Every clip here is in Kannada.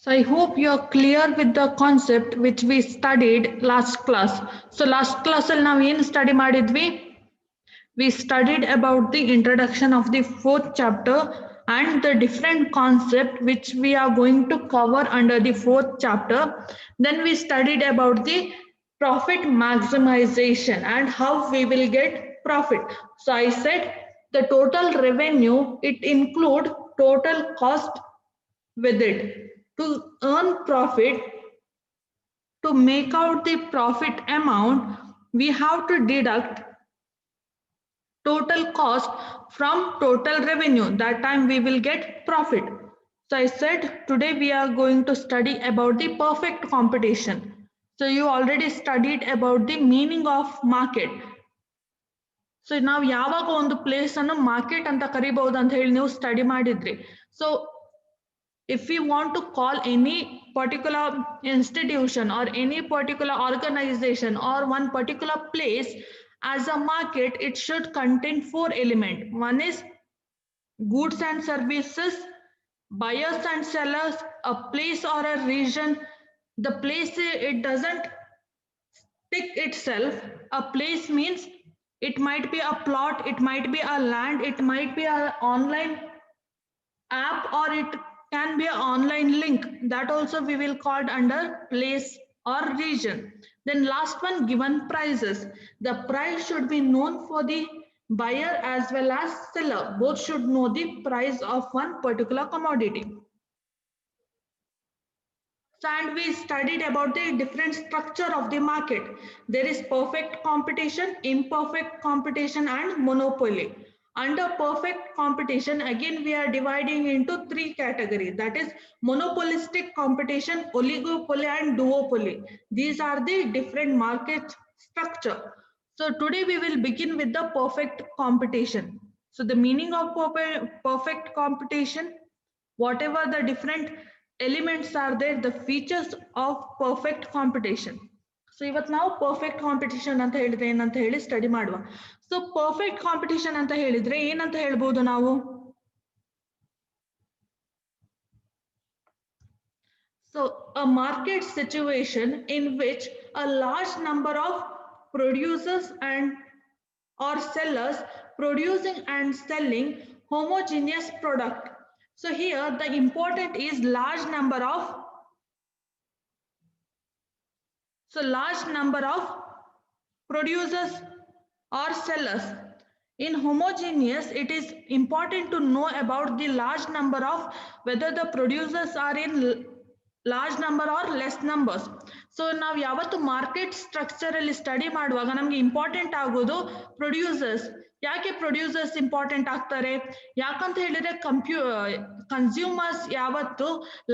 So I hope you are clear with the concept which we studied last class. So last class ಅಲ್ಲಿ ನಾವು ಏನು ಸ್ಟಡಿ ಮಾಡಿದ್ವಿ? We studied about the introduction of the fourth chapter and the different concept which we are going to cover under the fourth chapter. Then we studied about the profit maximization and how we will get profit. So I said the total revenue, it include total cost with it. To earn profit, to make out the profit amount, we have to deduct total cost from total revenue. That time we will get profit. So I said today we are going to study about the perfect competition. So you already studied about the meaning of market. So ನಾವು ಯಾವಾಗ ಒಂದು ಪ್ಲೇಸ್ ಅನ್ನು ಮಾರ್ಕೆಟ್ ಅಂತ ಕರಿಬಹುದು ಅಂತ ಹೇಳಿ ನೀವು ಸ್ಟಡಿ ಮಾಡಿದ್ರಿ. So if we want to call any particular institution or any particular organization or one particular place as a market, it should contain four elements. One is goods and services, buyers and sellers, a place or a region. The place, it doesn't stick itself. A place means it might be a plot, it might be a land, it might be an online app, or it can be an online link. That also we will call under place or region. Then last one, given prices. The price should be known for the buyer as well as seller. Both should know the price of one particular commodity. And we studied about the different structure of the market. There is perfect competition, imperfect competition, and monopoly. Under perfect competition, again we are dividing into three categories, that is monopolistic competition, oligopoly, and duopoly. These are the different market structure. So today we will begin with the perfect competition. So the meaning of perfect competition, whatever the different elements are there, the features of perfect competition. So ಇವತ್ತು ನಾವು ಪರ್ಫೆಕ್ಟ್ ಕಾಂಪಿಟಿಷನ್ ಅಂತ ಹೇಳಿದ್ರೆ ಏನಂತ ಹೇಳಿ ಸ್ಟಡಿ ಮಾಡುವ. ಸೊ ಪರ್ಫೆಕ್ಟ್ ಕಾಂಪಿಟಿಷನ್ ಅಂತ ಹೇಳಿದ್ರೆ ಏನಂತ ಹೇಳ್ಬೋದು ನಾವು? So a market situation in which a large number of producers and or sellers producing and selling homogeneous product. So here the important is large number of producers or sellers. In homogeneous, it is important to know about the large number of whether the producers are in large number or less numbers. So ನಾವು ಯಾವತ್ತು ಮಾರ್ಕೆಟ್ ಸ್ಟ್ರಕ್ಚರ್ ಅಲ್ಲಿ ಸ್ಟಡಿ ಮಾಡುವಾಗ ನಮ್ಗೆ ಇಂಪಾರ್ಟೆಂಟ್ ಆಗೋದು ಪ್ರೊಡ್ಯೂಸರ್ಸ್. ಯಾಕೆ ಪ್ರೊಡ್ಯೂಸರ್ಸ್ ಇಂಪಾರ್ಟೆಂಟ್ ಆಗ್ತಾರೆ? ಯಾಕಂತ ಹೇಳಿದ್ರೆ ಕನ್ಸ್ಯೂಮರ್ಸ್ ಯಾವತ್ತು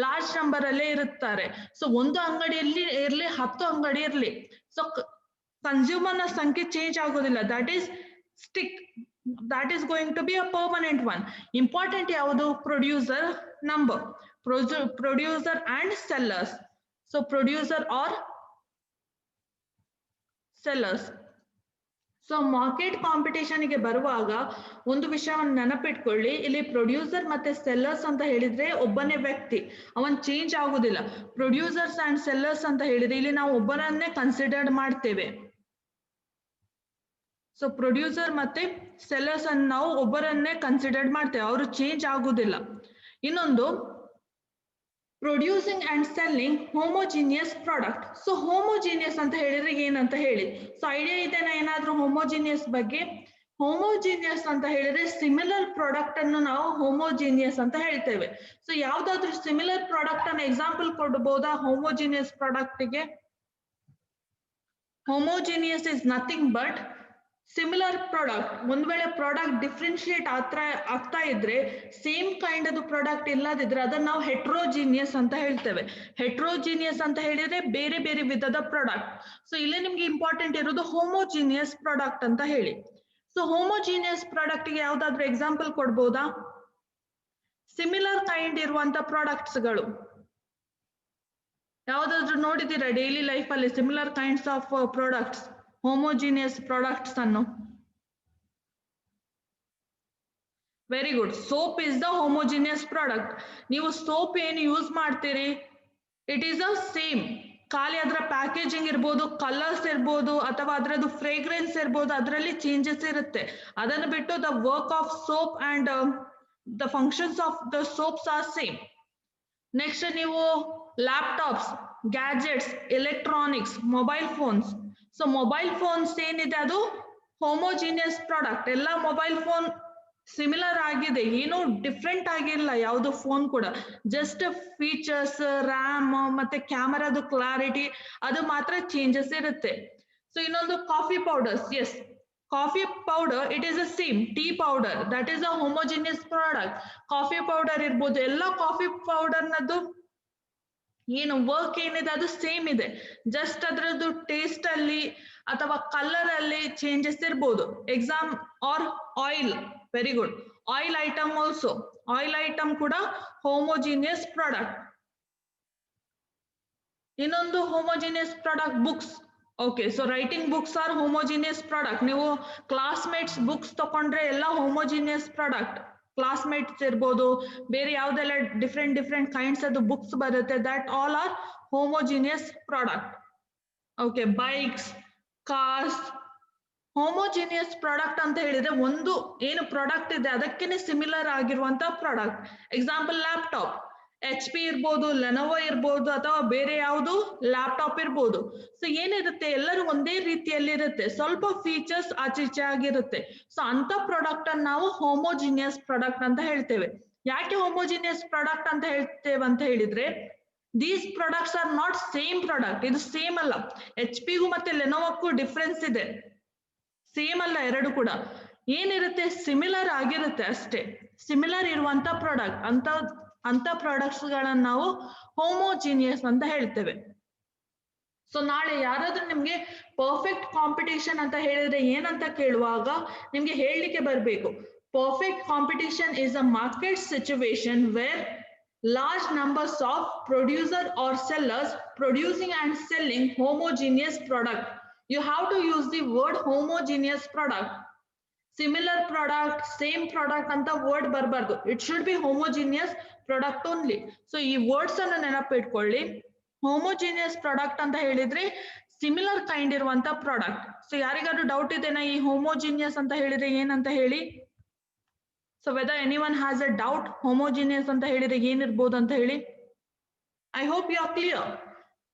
ಲಾರ್ಜ್ ನಂಬರ್ ಅಲ್ಲೇ ಇರುತ್ತಾರೆ. ಸೊ ಒಂದು ಅಂಗಡಿಯಲ್ಲಿ ಇರ್ಲಿ 10 ಅಂಗಡಿ ಇರ್ಲಿ, ಸೊ ಕನ್ಸ್ಯೂಮರ್ ನ ಸಂಖ್ಯೆ ಚೇಂಜ್ ಆಗೋದಿಲ್ಲ. That is stick, that is going to be a permanent one. Important ಯಾವುದು? Producer number, producer and sellers. So producer or sellers. So market competition ಗೆ ಬರುವಾಗ ಒಂದು ವಿಷಯವನ್ನು ನೆನಪಿಟ್ಕೊಳ್ಳಿ, ಇಲ್ಲಿ ಪ್ರೊಡ್ಯೂಸರ್ ಮತ್ತೆ ಸೆಲ್ಲರ್ಸ್ ಅಂತ ಹೇಳಿದ್ರೆ ಒಬ್ಬನೇ ವ್ಯಕ್ತಿ, ಅವನ್ ಚೇಂಜ್ ಆಗುದಿಲ್ಲ. ಪ್ರೊಡ್ಯೂಸರ್ಸ್ ಅಂಡ್ ಸೆಲ್ಲರ್ಸ್ ಅಂತ ಹೇಳಿದ್ರೆ ಇಲ್ಲಿ ನಾವು ಒಬ್ಬರನ್ನೇ ಕನ್ಸಿಡರ್ ಮಾಡ್ತೇವೆ. ಸೊ ಪ್ರೊಡ್ಯೂಸರ್ ಮತ್ತೆ ಸೆಲ್ಲರ್ಸ್ ಅನ್ನು ನಾವು ಒಬ್ಬರನ್ನೇ ಕನ್ಸಿಡರ್ ಮಾಡ್ತೇವೆ, ಅವರು ಚೇಂಜ್ ಆಗುದಿಲ್ಲ. ಇನ್ನೊಂದು producing and selling homogeneous product. So homogeneous ಅಂತ ಹೇಳಿದ್ರೆ ಏನಂತ ಹೇಳಿ, ಸೊ ಐಡಿಯಾ ಇದೆನಾ ಏನಾದ್ರೂ ಹೋಮೋಜಿನಿಯಸ್ ಬಗ್ಗೆ? ಹೋಮೋಜಿನಿಯಸ್ ಅಂತ ಹೇಳಿದ್ರೆ ಸಿಮಿಲರ್ ಪ್ರಾಡಕ್ಟ್ ಅನ್ನು ನಾವು ಹೋಮೋಜಿನಿಯಸ್ ಅಂತ ಹೇಳ್ತೇವೆ. ಸೊ ಯಾವ್ದಾದ್ರು ಸಿಮಿಲರ್ ಪ್ರಾಡಕ್ಟ್ ಅನ್ನು ಎಕ್ಸಾಂಪಲ್ ಕೊಡಬಹುದಾ ಹೋಮೋಜಿನಿಯಸ್ ಪ್ರಾಡಕ್ಟ್ ಗೆ? Homogeneous is nothing but similar product. ಒಂದ್ ವೇಳೆ ಪ್ರಾಡಕ್ಟ್ ಡಿಫ್ರೆನ್ಶಿಯೇಟ್ ಆಗ್ತಾ ಇದ್ರೆ, ಸೇಮ್ ಕೈಂಡ್ ಅದು ಪ್ರಾಡಕ್ಟ್ ಇಲ್ಲದಿದ್ರೆ ಅದನ್ನ ನಾವು ಹೆಟ್ರೋಜಿನಿಯಸ್ ಅಂತ ಹೇಳ್ತೇವೆ. ಹೆಟ್ರೋಜಿನಿಯಸ್ ಅಂತ ಹೇಳಿದ್ರೆ ಬೇರೆ ಬೇರೆ ವಿಧದ ಪ್ರಾಡಕ್ಟ್. ಸೊ ಇಲ್ಲಿ ನಿಮ್ಗೆ ಇಂಪಾರ್ಟೆಂಟ್ ಇರೋದು ಹೋಮೋಜಿನಿಯಸ್ ಪ್ರಾಡಕ್ಟ್ ಅಂತ ಹೇಳಿ. ಸೊ ಹೋಮೋಜಿನಿಯಸ್ ಪ್ರಾಡಕ್ಟ್ ಗೆ ಯಾವ್ದಾದ್ರು ಎಕ್ಸಾಂಪಲ್ ಕೊಡ್ಬೋದಾ? ಸಿಮಿಲರ್ ಕೈಂಡ್ ಇರುವಂತ ಪ್ರಾಡಕ್ಟ್ಸ್ ಗಳು ಯಾವ್ದಾದ್ರು ನೋಡಿದ್ದೀರಾ ಡೈಲಿ ಲೈಫ್ ಅಲ್ಲಿ? Similar kinds of products, homogeneous products ಅನ್ನು. Very good. Soap is the homogeneous product. ನೀವು ಸೋಪ್ ಏನು ಯೂಸ್ ಮಾಡ್ತೀರಿ? ಇಟ್ ಈಸ್ ಅ ಸೇಮ್, ಖಾಲಿ ಅದರ ಪ್ಯಾಕೇಜಿಂಗ್ ಇರ್ಬೋದು, ಕಲರ್ಸ್ ಇರ್ಬೋದು, ಅಥವಾ ಅದರದ್ದು ಫ್ರೇಗ್ರೆನ್ಸ್ ಇರ್ಬೋದು, ಅದರಲ್ಲಿ ಚೇಂಜಸ್ ಇರುತ್ತೆ. ಅದನ್ನು ಬಿಟ್ಟು the work of soap and the functions of the soaps are same. Next ನೀವು laptops, gadgets, electronics, mobile phones. So mobile phones ಏನಿದೆ ಅದು ಹೋಮೋಜಿನಿಯಸ್ ಪ್ರಾಡಕ್ಟ್. ಎಲ್ಲ ಮೊಬೈಲ್ ಫೋನ್ ಸಿಮಿಲರ್ ಆಗಿದೆ, ಏನು ಡಿಫ್ರೆಂಟ್ ಆಗಿಲ್ಲ ಯಾವುದು ಫೋನ್ ಕೂಡ. ಜಸ್ಟ್ ಫೀಚರ್ಸ್, ರ್ಯಾಮ್ ಮತ್ತೆ ಕ್ಯಾಮರಾದು ಕ್ಲಾರಿಟಿ ಅದು ಮಾತ್ರ ಚೇಂಜಸ್ ಇರುತ್ತೆ. ಸೊ ಇನ್ನೊಂದು coffee powders. Yes, coffee powder it is a same tea powder, that is a homogeneous product. Coffee powder ಇರ್ಬೋದು, ಎಲ್ಲ ಕಾಫಿ ಪೌಡರ್ನದ್ದು ಏನು ವರ್ಕ್ ಏನಿದೆ ಅದು ಸೇಮ್ ಇದೆ. ಜಸ್ಟ್ ಅದರದ್ದು ಟೇಸ್ಟ್ ಅಲ್ಲಿ ಅಥವಾ ಕಲರ್ ಅಲ್ಲಿ ಚೇಂಜಸ್ ಇರ್ಬೋದು. Exam or oil, very good. Oil item also, oil item ಕೂಡ ಹೋಮೋಜಿನಿಯಸ್ ಪ್ರಾಡಕ್ಟ್. ಇನ್ನೊಂದು homogeneous product books. Okay, so writing books are homogeneous product. ನೀವು ಕ್ಲಾಸ್ಮೇಟ್ಸ್ ಬುಕ್ಸ್ ತಗೊಂಡ್ರೆ ಎಲ್ಲ ಹೋಮೋಜಿನಿಯಸ್ ಪ್ರಾಡಕ್ಟ್. ಕ್ಲಾಸ್ಮೇಟ್ಸ್ ಇರ್ಬೋದು, ಬೇರೆ ಯಾವ್ದೆಲ್ಲ ಡಿಫ್ರೆಂಟ್ ಕೈಂಡ್ಸ್ ಅದು ಬುಕ್ಸ್ ಬರುತ್ತೆ, that all are homogeneous product. Okay, bikes, cars. Homogeneous product ಅಂತ ಹೇಳಿದ್ರೆ ಒಂದು ಏನು ಪ್ರಾಡಕ್ಟ್ ಇದೆ ಅದಕ್ಕೇನೆ ಸಿಮಿಲರ್ ಆಗಿರುವಂತ ಪ್ರಾಡಕ್ಟ್. ಎಕ್ಸಾಂಪಲ್ ಲ್ಯಾಪ್ಟಾಪ್, HP ಇರ್ಬೋದು, ಲೆನೋವೋ ಇರ್ಬೋದು, ಅಥವಾ ಬೇರೆ ಯಾವುದು ಲ್ಯಾಪ್ಟಾಪ್ ಇರ್ಬೋದು. ಸೊ ಏನಿರುತ್ತೆ ಎಲ್ಲರೂ ಒಂದೇ ರೀತಿಯಲ್ಲಿ ಇರುತ್ತೆ, ಸ್ವಲ್ಪ ಫೀಚರ್ಸ್ ಆಚೀಚೆ ಆಗಿರುತ್ತೆ. ಸೊ ಅಂತ ಪ್ರಾಡಕ್ಟ್ ಅನ್ನು ನಾವು ಹೋಮೋಜಿನಿಯಸ್ ಪ್ರಾಡಕ್ಟ್ ಅಂತ ಹೇಳ್ತೇವೆ. ಯಾಕೆ ಹೋಮೋಜಿನಿಯಸ್ ಪ್ರಾಡಕ್ಟ್ ಅಂತ ಹೇಳ್ತೇವೆ ಅಂತ ಹೇಳಿದ್ರೆ, these products are not same product. ಇದು ಸೇಮ್ ಅಲ್ಲ. HP ಗೂ ಮತ್ತೆ ಲೆನೋವೋಕ್ಕೂ ಡಿಫ್ರೆನ್ಸ್ ಇದೆ, ಸೇಮ್ ಅಲ್ಲ ಎರಡು ಕೂಡ. ಏನಿರುತ್ತೆ ಸಿಮಿಲರ್ ಆಗಿರುತ್ತೆ ಅಷ್ಟೇ. ಸಿಮಿಲರ್ ಇರುವಂತ ಪ್ರಾಡಕ್ಟ್, ಅಂತ ಪ್ರಾಡಕ್ಟ್ಸ್ ಗಳನ್ನ ನಾವು ಹೋಮೋಜಿನಿಯಸ್ ಅಂತ ಹೇಳ್ತೇವೆ. ಸೊ ನಾಳೆ ಯಾರಾದ್ರೂ ನಿಮ್ಗೆ ಪರ್ಫೆಕ್ಟ್ ಕಾಂಪಿಟೇಷನ್ ಅಂತ ಹೇಳಿದ್ರೆ ಏನಂತ ಕೇಳುವಾಗ ನಿಮ್ಗೆ ಹೇಳಲಿಕ್ಕೆ ಬರಬೇಕು, perfect competition is a market situation where large numbers of producer or sellers producing and selling homogeneous product. You have to use the word homogeneous product. Similar product, same product anta word barbardu. It should be homogeneous product only. So ee words anna nenapidkolli. Homogeneous product anta helidre similar kind iruvanta product. So yarigadu doubt idena ee homogeneous anta helidre ಏನಂತ ಹೇಳಿ. So whether anyone has a doubt, homogeneous anta helidre ಏನಿರಬಹುದು ಅಂತ ಹೇಳಿ. I hope you are clear.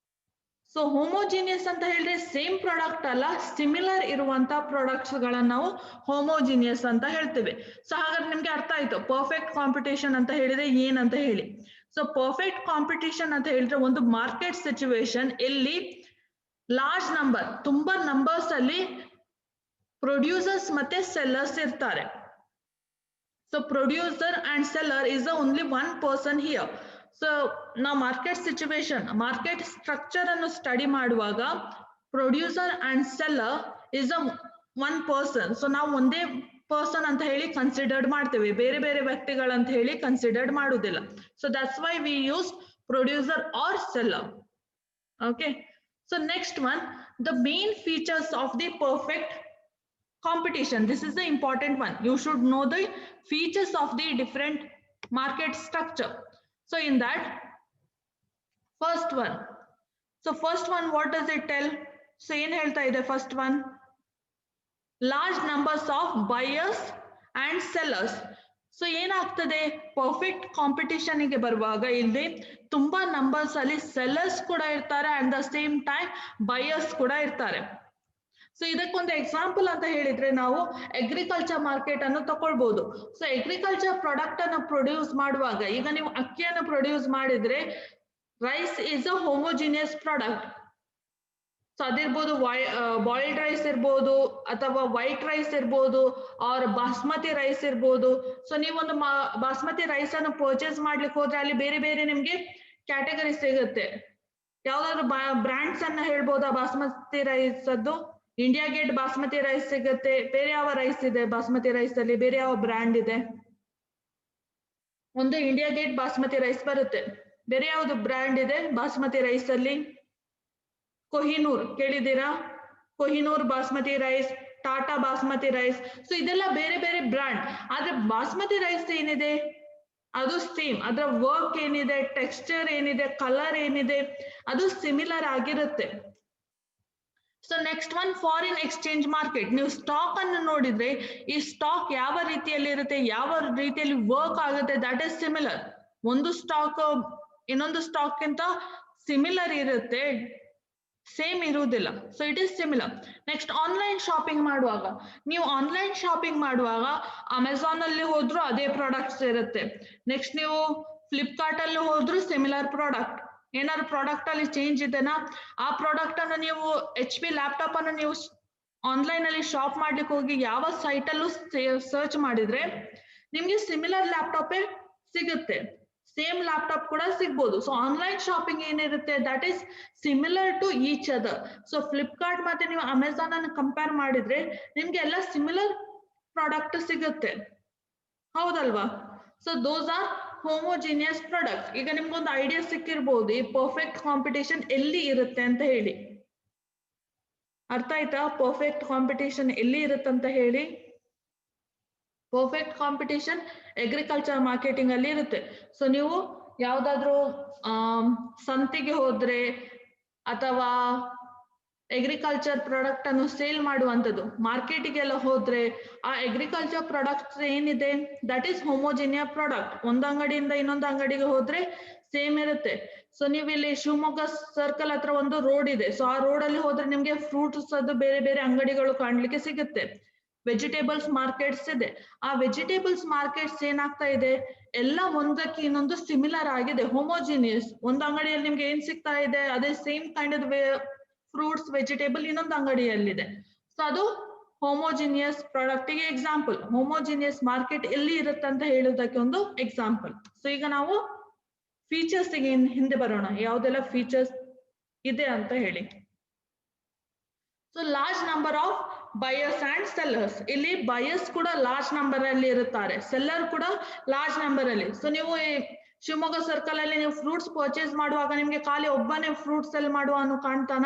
So homogeneous anta helidre same product ಅಲ್ಲ, ಸಿಮಿಲರ್ ಇರುವಂತ ಪ್ರಾಡಕ್ಟ್ಸ್ ಗಳನ್ನ ನಾವು homogeneous ಅಂತ ಹೇಳ್ತೇವೆ. ಸೊ ಹಾಗಾದ್ರೆ ನಿಮ್ಗೆ ಅರ್ಥ ಆಯ್ತು ಪರ್ಫೆಕ್ಟ್ ಕಾಂಪಿಟೇಷನ್ ಅಂತ ಹೇಳಿದ್ರೆ ಏನಂತ ಹೇಳಿ. ಸೊ ಪರ್ಫೆಕ್ಟ್ ಕಾಂಪಿಟೇಷನ್ ಅಂತ ಹೇಳಿದ್ರೆ ಒಂದು ಮಾರ್ಕೆಟ್ ಸಿಚುವೇಶನ್ ಎಲ್ಲಿ ಲಾರ್ಜ್ ನಂಬರ್, ತುಂಬಾ ನಂಬರ್ಸ್ ಅಲ್ಲಿ ಪ್ರೊಡ್ಯೂಸರ್ಸ್ ಮತ್ತೆ ಸೆಲ್ಲರ್ಸ್ ಇರ್ತಾರೆ. So producer and seller is the only one person here. So now market situation, market structure annu study maduvaga producer and seller is a one person. So now onde person anta heli considered ಮಾಡ್ತೇವೆ, ಬೇರೆ ಬೇರೆ ವ್ಯಕ್ತಿಗಳು ಅಂತ ಹೇಳಿ considered ಮಾಡುವುದಿಲ್ಲ. So that's why we use producer or seller. Okay, so next one, the main features of the perfect competition. This is the important one. You should know the features of the different market structure. So in that first one, what does it tell? So in helta ide first one, large numbers of buyers and sellers. So ಏನಾಗ್ತದೆ ಪರ್ಫೆಕ್ಟ್ ಕಾಂಪಿಟೇಷನ್ ಗೆ ಬರುವಾಗ ಇಲ್ಲಿ ತುಂಬಾ ನಂಬರ್ಸ್ ಅಲ್ಲಿ ಸೆಲ್ಲರ್ಸ್ ಕೂಡ ಇರ್ತಾರೆ and the same time buyers ಕೂಡ ಇರ್ತಾರೆ. ಸೊ ಇದಕ್ಕೊಂದು ಎಕ್ಸಾಂಪಲ್ ಅಂತ ಹೇಳಿದ್ರೆ ನಾವು ಅಗ್ರಿಕಲ್ಚರ್ ಮಾರ್ಕೆಟ್ ಅನ್ನು ತಗೊಳ್ಬಹುದು. ಸೊ ಅಗ್ರಿಕಲ್ಚರ್ ಪ್ರಾಡಕ್ಟ್ ಅನ್ನು ಪ್ರೊಡ್ಯೂಸ್ ಮಾಡುವಾಗ, ಈಗ ನೀವು ಅಕ್ಕಿಯನ್ನು ಪ್ರೊಡ್ಯೂಸ್ ಮಾಡಿದ್ರೆ rice is a homogeneous product. So ಅದಿರ್ಬೋದು ಬಾಯ್ಲ್ಡ್ ರೈಸ್ ಇರ್ಬೋದು, ಅಥವಾ ವೈಟ್ ರೈಸ್ ಇರ್ಬೋದು, ಆರ್ ಬಾಸ್ಮತಿ ರೈಸ್ ಇರ್ಬೋದು. ಸೊ ನೀವೊಂದು ಬಾಸ್ಮತಿ ರೈಸ್ ಅನ್ನು ಪರ್ಚೇಸ್ ಮಾಡ್ಲಿಕ್ಕೆ ಹೋದ್ರೆ ಅಲ್ಲಿ ಬೇರೆ ಬೇರೆ ನಿಮ್ಗೆ ಕ್ಯಾಟಗರಿ ಸಿಗುತ್ತೆ. ಯಾವ್ದಾದ್ರು ಬ್ರ್ಯಾಂಡ್ಸ್ ಅನ್ನ ಹೇಳ್ಬೋದಾ ಬಾಸ್ಮತಿ ರೈಸ್ ಅದ್ದು? ಇಂಡಿಯಾ ಗೇಟ್ ಬಾಸ್ಮತಿ ರೈಸ್ ಸಿಗುತ್ತೆ. ಬೇರೆ ಯಾವ ರೈಸ್ ಇದೆ ಬಾಸ್ಮತಿ ರೈಸ್ ಅಲ್ಲಿ? ಬೇರೆ ಯಾವ ಬ್ರ್ಯಾಂಡ್ ಇದೆ? ಒಂದು ಇಂಡಿಯಾ ಗೇಟ್ ಬಾಸ್ಮತಿ ರೈಸ್ ಬರುತ್ತೆ. ಬೇರೆ ಯಾವ್ದು ಬ್ರ್ಯಾಂಡ್ ಇದೆ ಬಾಸ್ಮತಿ ರೈಸ್ ಅಲ್ಲಿ? ಕೊಹಿನೂರ್ ಕೇಳಿದ್ದೀರಾ? Kohinoor basmati rice, Tata basmati rice. So ಇದೆಲ್ಲ ಬೇರೆ ಬೇರೆ ಬ್ರ್ಯಾಂಡ್. ಆದ್ರೆ ಬಾಸ್ಮತಿ ರೈಸ್ ಏನಿದೆ ಅದು ಸೇಮ್, ಅದರ ವರ್ಕ್ ಏನಿದೆ, ಟೆಕ್ಸ್ಚರ್ ಏನಿದೆ, ಕಲರ್ ಏನಿದೆ, ಅದು ಸಿಮಿಲರ್ ಆಗಿರುತ್ತೆ. So next one foreign exchange market. ನೀವು ಸ್ಟಾಕ್ ಅನ್ನು ನೋಡಿದ್ರೆ ಈ ಸ್ಟಾಕ್ ಯಾವ ರೀತಿಯಲ್ಲಿ ಇರುತ್ತೆ, ಯಾವ ರೀತಿಯಲ್ಲಿ ವರ್ಕ್ ಆಗುತ್ತೆ, ದಟ್ ಇಸ್ ಸಿಮಿಲರ್. ಒಂದು ಸ್ಟಾಕ್ ಇನ್ನೊಂದು ಸ್ಟಾಕ್ ಗಿಂತ ಸಿಮಿಲರ್ ಇರುತ್ತೆ, ಸೇಮ್ ಇರುವುದಿಲ್ಲ. So it is similar. Next online shopping ಮಾಡುವಾಗ, ನೀವು ಆನ್ಲೈನ್ ಶಾಪಿಂಗ್ ಮಾಡುವಾಗ ಅಮೆಝಾನ್ ಅಲ್ಲಿ ಹೋದ್ರು ಅದೇ ಪ್ರಾಡಕ್ಟ್ಸ್ ಇರುತ್ತೆ. ನೆಕ್ಸ್ಟ್ ನೀವು ಫ್ಲಿಪ್ಕಾರ್ಟ್ ಅಲ್ಲಿ ಹೋದ್ರು ಸಿಮಿಲರ್ ಪ್ರಾಡಕ್ಟ್. ಏನಾದ್ರು ಪ್ರಾಡಕ್ಟ್ ಅಲ್ಲಿ ಚೇಂಜ್ ಇದೆನಾ, ಆ ಪ್ರಾಡಕ್ಟ್ ಅನ್ನು ನೀವು HP ಲ್ಯಾಪ್ಟಾಪ್ ಅನ್ನು ನೀವು ಆನ್ಲೈನ್ ಅಲ್ಲಿ ಶಾಪ್ ಮಾಡ್ಲಿಕ್ಕೆ ಹೋಗಿ ಯಾವ ಸೈಟ್ ಅಲ್ಲೂ ಸರ್ಚ್ ಮಾಡಿದ್ರೆ ನಿಮ್ಗೆ ಸಿಮಿಲರ್ ಲ್ಯಾಪ್ಟಾಪೇ ಸಿಗುತ್ತೆ, ಸೇಮ್ ಲ್ಯಾಪ್ಟಾಪ್ ಕೂಡ ಸಿಗ್ಬೋದು. ಸೊ ಆನ್ಲೈನ್ ಶಾಪಿಂಗ್ ಏನಿರುತ್ತೆ that is similar to each other. So Flipkart ಮತ್ತೆ ನೀವು ಅಮೆಝಾನ್ ಅನ್ನು ಕಂಪೇರ್ ಮಾಡಿದ್ರೆ ನಿಮ್ಗೆ ಎಲ್ಲ ಸಿಮಿಲರ್ ಪ್ರಾಡಕ್ಟ್ ಸಿಗುತ್ತೆ, ಹೌದಲ್ವಾ? So those are homogeneous product. ಈಗ ನಿಮ್ಗೊಂದು ಐಡಿಯಾ ಸಿಕ್ಕಿರ್ಬೋದು ಈ ಪರ್ಫೆಕ್ಟ್ ಕಾಂಪಿಟೇಷನ್ ಎಲ್ಲಿ ಇರುತ್ತೆ ಅಂತ ಹೇಳಿ. ಅರ್ಥ ಆಯ್ತಾ? ಪರ್ಫೆಕ್ಟ್ ಕಾಂಪಿಟೇಷನ್ ಎಲ್ಲಿ ಇರುತ್ತೆ ಅಂತ ಹೇಳಿ. ಪರ್ಫೆಕ್ಟ್ ಕಾಂಪಿಟೇಷನ್ ಅಗ್ರಿಕಲ್ಚರ್ ಮಾರ್ಕೆಟಿಂಗ್ ಅಲ್ಲಿ ಇರುತ್ತೆ. ಸೊ ನೀವು ಯಾವ್ದಾದ್ರು ಸಂತಿಗೆ ಹೋದ್ರೆ ಅಥವಾ ಅಗ್ರಿಕಲ್ಚರ್ ಪ್ರಾಡಕ್ಟ್ ಅನ್ನು ಸೇಲ್ ಮಾಡುವಂಥದ್ದು ಮಾರ್ಕೆಟಿಗೆಲ್ಲ ಹೋದ್ರೆ ಆ ಅಗ್ರಿಕಲ್ಚರ್ ಪ್ರಾಡಕ್ಟ್ಸ್ ಏನಿದೆ ದಟ್ ಈಸ್ ಹೋಮೋಜಿನಿಯಸ್ ಪ್ರಾಡಕ್ಟ್. ಒಂದು ಅಂಗಡಿಯಿಂದ ಇನ್ನೊಂದು ಅಂಗಡಿಗೆ ಹೋದ್ರೆ ಸೇಮ್ ಇರುತ್ತೆ. ಸೊ ನೀವು ಇಲ್ಲಿ ಶಿವಮೊಗ್ಗ ಸರ್ಕಲ್ ಹತ್ರ ಒಂದು ರೋಡ್ ಇದೆ. ಸೊ ಆ ರೋಡ್ ಅಲ್ಲಿ ಹೋದ್ರೆ ನಿಮ್ಗೆ ಫ್ರೂಟ್ಸ್ ಅದು ಬೇರೆ ಬೇರೆ ಅಂಗಡಿಗಳು ಕಾಣ್ಲಿಕ್ಕೆ ಸಿಗುತ್ತೆ. ವೆಜಿಟೇಬಲ್ಸ್ ಮಾರ್ಕೆಟ್ಸ್ ಇದೆ. ಆ ವೆಜಿಟೇಬಲ್ಸ್ ಮಾರ್ಕೆಟ್ಸ್ ಏನಾಗ್ತಾ ಇದೆ, ಎಲ್ಲ ಒಂದಕ್ಕೆ ಇನ್ನೊಂದು ಸಿಮಿಲರ್ ಆಗಿದೆ, ಹೋಮೋಜಿನಿಯಸ್. ಒಂದು ಅಂಗಡಿಯಲ್ಲಿ ನಿಮ್ಗೆ ಏನ್ ಸಿಗ್ತಾ ಇದೆ ಅದೇ same kind of fruits vegetable ಇನ್ನೊಂದು ಅಂಗಡಿಯಲ್ಲಿದೆ. ಸೊ ಅದು ಹೋಮೋಜಿನಿಯಸ್ ಪ್ರಾಡಕ್ಟ್ ಗೆ ಎಕ್ಸಾಂಪಲ್. ಹೋಮೋಜಿನಿಯಸ್ ಮಾರ್ಕೆಟ್ ಎಲ್ಲಿ ಇರುತ್ತೆ ಅಂತ ಹೇಳೋದಕ್ಕೆ ಒಂದು ಎಕ್ಸಾಂಪಲ್. ಸೊ ಈಗ ನಾವು ಫೀಚರ್ಸ್ ಗೆ ಹಿಂದೆ ಬರೋಣ, ಯಾವುದೆಲ್ಲ ಫೀಚರ್ಸ್ ಇದೆ ಅಂತ ಹೇಳಿ. So large number of buyers and sellers. ಇಲ್ಲಿ ಬಯರ್ಸ್ ಕೂಡ ಲಾರ್ಜ್ ನಂಬರ್ ಅಲ್ಲಿ ಇರುತ್ತಾರೆ, ಸೆಲ್ಲರ್ ಕೂಡ ಲಾರ್ಜ್ ನಂಬರ್ ಅಲ್ಲಿ. ಸೊ ನೀವು ಶಿವಮೊಗ್ಗ ಸರ್ಕಲ್ ಅಲ್ಲಿ ನೀವು ಫ್ರೂಟ್ಸ್ ಪರ್ಚೇಸ್ ಮಾಡುವಾಗ ನಿಮ್ಗೆ ಖಾಲಿ ಒಬ್ಬನೇ ಫ್ರೂಟ್ ಸೆಲ್ ಮಾಡುವನು ಕಾಣ್ತಾನ?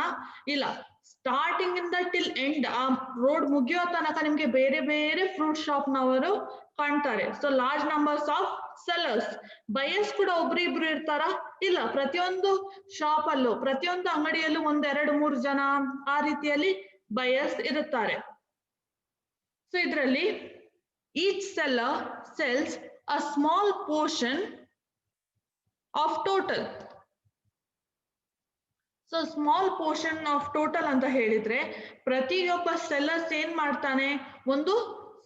ಇಲ್ಲ, ಸ್ಟಾರ್ಟಿಂಗ್ ಇಂದ ಟಿಲ್ ಎಂಡ್ ಆ ರೋಡ್ ಮುಗಿಯೋ ತನಕ ನಿಮ್ಗೆ ಬೇರೆ ಬೇರೆ ಫ್ರೂಟ್ ಶಾಪ್ ನವರು ಕಾಣ್ತಾರೆ. So large numbers of sellers. Buyers ಕೂಡ ಒಬ್ರಿಬ್ರು ಇರ್ತಾರ? ಇಲ್ಲ, ಪ್ರತಿಯೊಂದು ಶಾಪ್ ಅಲ್ಲೂ ಪ್ರತಿಯೊಂದು ಅಂಗಡಿಯಲ್ಲೂ 1-2-3 ಜನ ಆ ರೀತಿಯಲ್ಲಿ ಬಯರ್ಸ್ ಇರುತ್ತಾರೆ. ಸೊ ಇದರಲ್ಲಿ each seller sells a small portion of total. So small portion of total ಅಂತ ಹೇಳಿದ್ರೆ ಪ್ರತಿಯೊಬ್ಬ ಸೆಲ್ಲರ್ಸ್ ಏನ್ ಮಾಡ್ತಾನೆ, ಒಂದು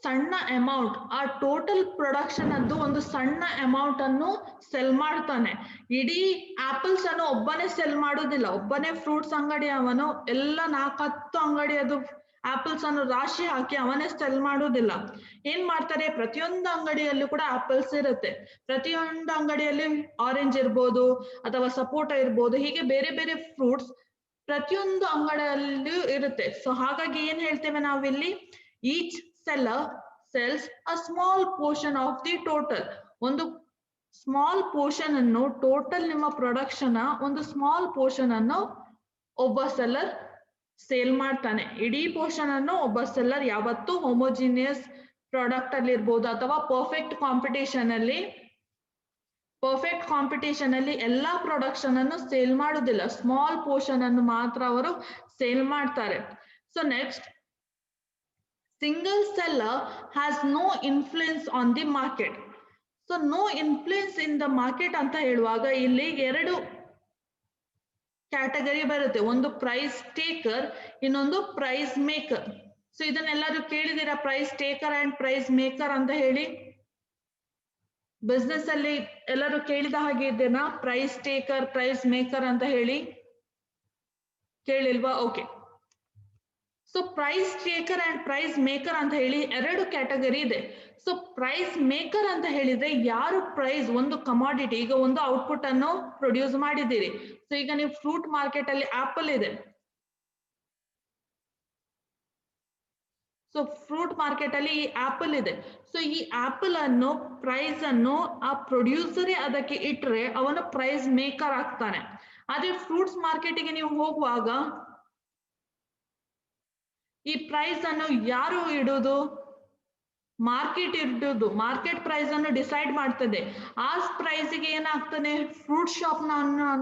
ಸಣ್ಣ ಅಮೌಂಟ್, ಆ ಟೋಟಲ್ ಪ್ರೊಡಕ್ಷನ್ ಅದ್ದು ಒಂದು ಸಣ್ಣ ಅಮೌಂಟ್ ಅನ್ನು ಸೆಲ್ ಮಾಡ್ತಾನೆ. ಇಡೀ ಆಪಲ್ಸ್ ಅನ್ನು ಒಬ್ಬನೇ ಸೆಲ್ ಮಾಡೋದಿಲ್ಲ. ಒಬ್ಬನೇ ಫ್ರೂಟ್ಸ್ ಅಂಗಡಿ ಅವನು ಎಲ್ಲ 4-10 ಅಂಗಡಿ ಅದು ಆಪಲ್ಸ್ ಅನ್ನು ರಾಶಿ ಹಾಕಿ ಅವನೇ ಸೆಲ್ ಮಾಡೋದಿಲ್ಲ. ಏನ್ ಮಾಡ್ತಾರೆ, ಪ್ರತಿಯೊಂದು ಅಂಗಡಿಯಲ್ಲೂ ಕೂಡ ಆಪಲ್ಸ್ ಇರುತ್ತೆ. ಪ್ರತಿಯೊಂದು ಅಂಗಡಿಯಲ್ಲಿ ಆರೆಂಜ್ ಇರ್ಬೋದು ಅಥವಾ ಸಪೋಟ ಇರ್ಬೋದು, ಹೀಗೆ ಬೇರೆ ಬೇರೆ ಫ್ರೂಟ್ಸ್ ಪ್ರತಿಯೊಂದು ಅಂಗಡಿಯಲ್ಲೂ ಇರುತ್ತೆ. ಸೊ ಹಾಗಾಗಿ ಏನ್ ಹೇಳ್ತೇವೆ ನಾವಿಲ್ಲಿ, each seller sells a small portion of the total. ಒಂದು ಸ್ಮಾಲ್ ಪೋರ್ಷನ್ ಅನ್ನು, ಟೋಟಲ್ ನಿಮ್ಮ ಪ್ರೊಡಕ್ಷನ್ ಒಂದು ಸ್ಮಾಲ್ ಪೋರ್ಷನ್ ಅನ್ನು ಒಬ್ಬ ಸೆಲ್ಲರ್ ಸೇಲ್ ಮಾಡ್ತಾನೆ. ಇಡೀ ಪೋರ್ಷನ್ ಅನ್ನು ಒಬ್ಬ ಸೆಲ್ಲರ್ ಯಾವತ್ತೂ ಹೋಮೋಜಿನಿಯಸ್ ಪ್ರಾಡಕ್ಟ್ ಅಲ್ಲಿ ಇರ್ಬೋದು ಅಥವಾ ಪರ್ಫೆಕ್ಟ್ ಕಾಂಪಿಟೇಷನ್ ಅಲ್ಲಿ ಎಲ್ಲಾ ಪ್ರೊಡಕ್ಷನ್ ಅನ್ನು ಸೇಲ್ ಮಾಡುದಿಲ್ಲ, ಸ್ಮಾಲ್ ಪೋರ್ಷನ್ ಅನ್ನು ಮಾತ್ರ ಅವರು ಸೇಲ್ ಮಾಡ್ತಾರೆ. So next, single seller has no influence on the market. So no influence in the market ಅಂತ ಹೇಳುವಾಗ ಇಲ್ಲಿ 2 ಕ್ಯಾಟಗರಿ ಬರುತ್ತೆ. ಒಂದು ಪ್ರೈಸ್ ಟೇಕರ್, ಇನ್ನೊಂದು ಪ್ರೈಸ್ ಮೇಕರ್. ಸೊ ಇದನ್ನೆಲ್ಲರೂ ಕೇಳಿದಿರಾ, price taker and price maker ಅಂತ ಹೇಳಿ. ಬಿಸ್ನೆಸ್ ಅಲ್ಲಿ ಎಲ್ಲರೂ ಕೇಳಿದ ಹಾಗೆ ಇದೆನಾ, ಪ್ರೈಸ್ ಟೇಕರ್ ಪ್ರೈಸ್ ಮೇಕರ್ ಅಂತ ಹೇಳಿ? ಕೇಳಿಲ್ವಾ? Okay. So price taker and price maker ಅಂತ ಹೇಳಿ 2 ಕ್ಯಾಟಗರಿ ಇದೆ. ಸೊ ಪ್ರೈಸ್ ಮೇಕರ್ ಅಂತ ಹೇಳಿದ್ರೆ ಯಾರು ಪ್ರೈಸ್, ಒಂದು ಕಮಾಡಿಟಿ, ಈಗ ಒಂದು ಔಟ್ಪುಟ್ ಅನ್ನು ಪ್ರೊಡ್ಯೂಸ್ ಮಾಡಿದ್ದೀರಿ. ಸೊ ಈಗ ನೀವು ಫ್ರೂಟ್ ಮಾರ್ಕೆಟ್ ಅಲ್ಲಿ ಆಪಲ್ ಇದೆ. ಸೊ ಫ್ರೂಟ್ ಮಾರ್ಕೆಟ್ ಅಲ್ಲಿ ಈ ಆಪಲ್ ಇದೆ. ಸೊ ಈ ಆಪಲ್ ಅನ್ನು ಪ್ರೈಸ್ ಅನ್ನು ಆ ಪ್ರೊಡ್ಯೂಸರೇ ಅದಕ್ಕೆ ಇಟ್ರೆ ಅವನು ಪ್ರೈಸ್ ಮೇಕರ್ ಆಗ್ತಾನೆ. ಅದೇ ಫ್ರೂಟ್ಸ್ ಮಾರ್ಕೆಟಿಗೆ ನೀವು ಹೋಗುವಾಗ ಈ ಪ್ರೈಸ್ ಅನ್ನು ಯಾರು ಇಡುವುದು? ಮಾರ್ಕೆಟ್ ಇರ್ಬೋದು, ಮಾರ್ಕೆಟ್ ಪ್ರೈಸ್ ಅನ್ನು ಡಿಸೈಡ್ ಮಾಡ್ತದೆ. ಆ ಪ್ರೈಸ್ಗೆ ಏನಾಗ್ತಾನೆ, ಫ್ರೂಟ್ ಶಾಪ್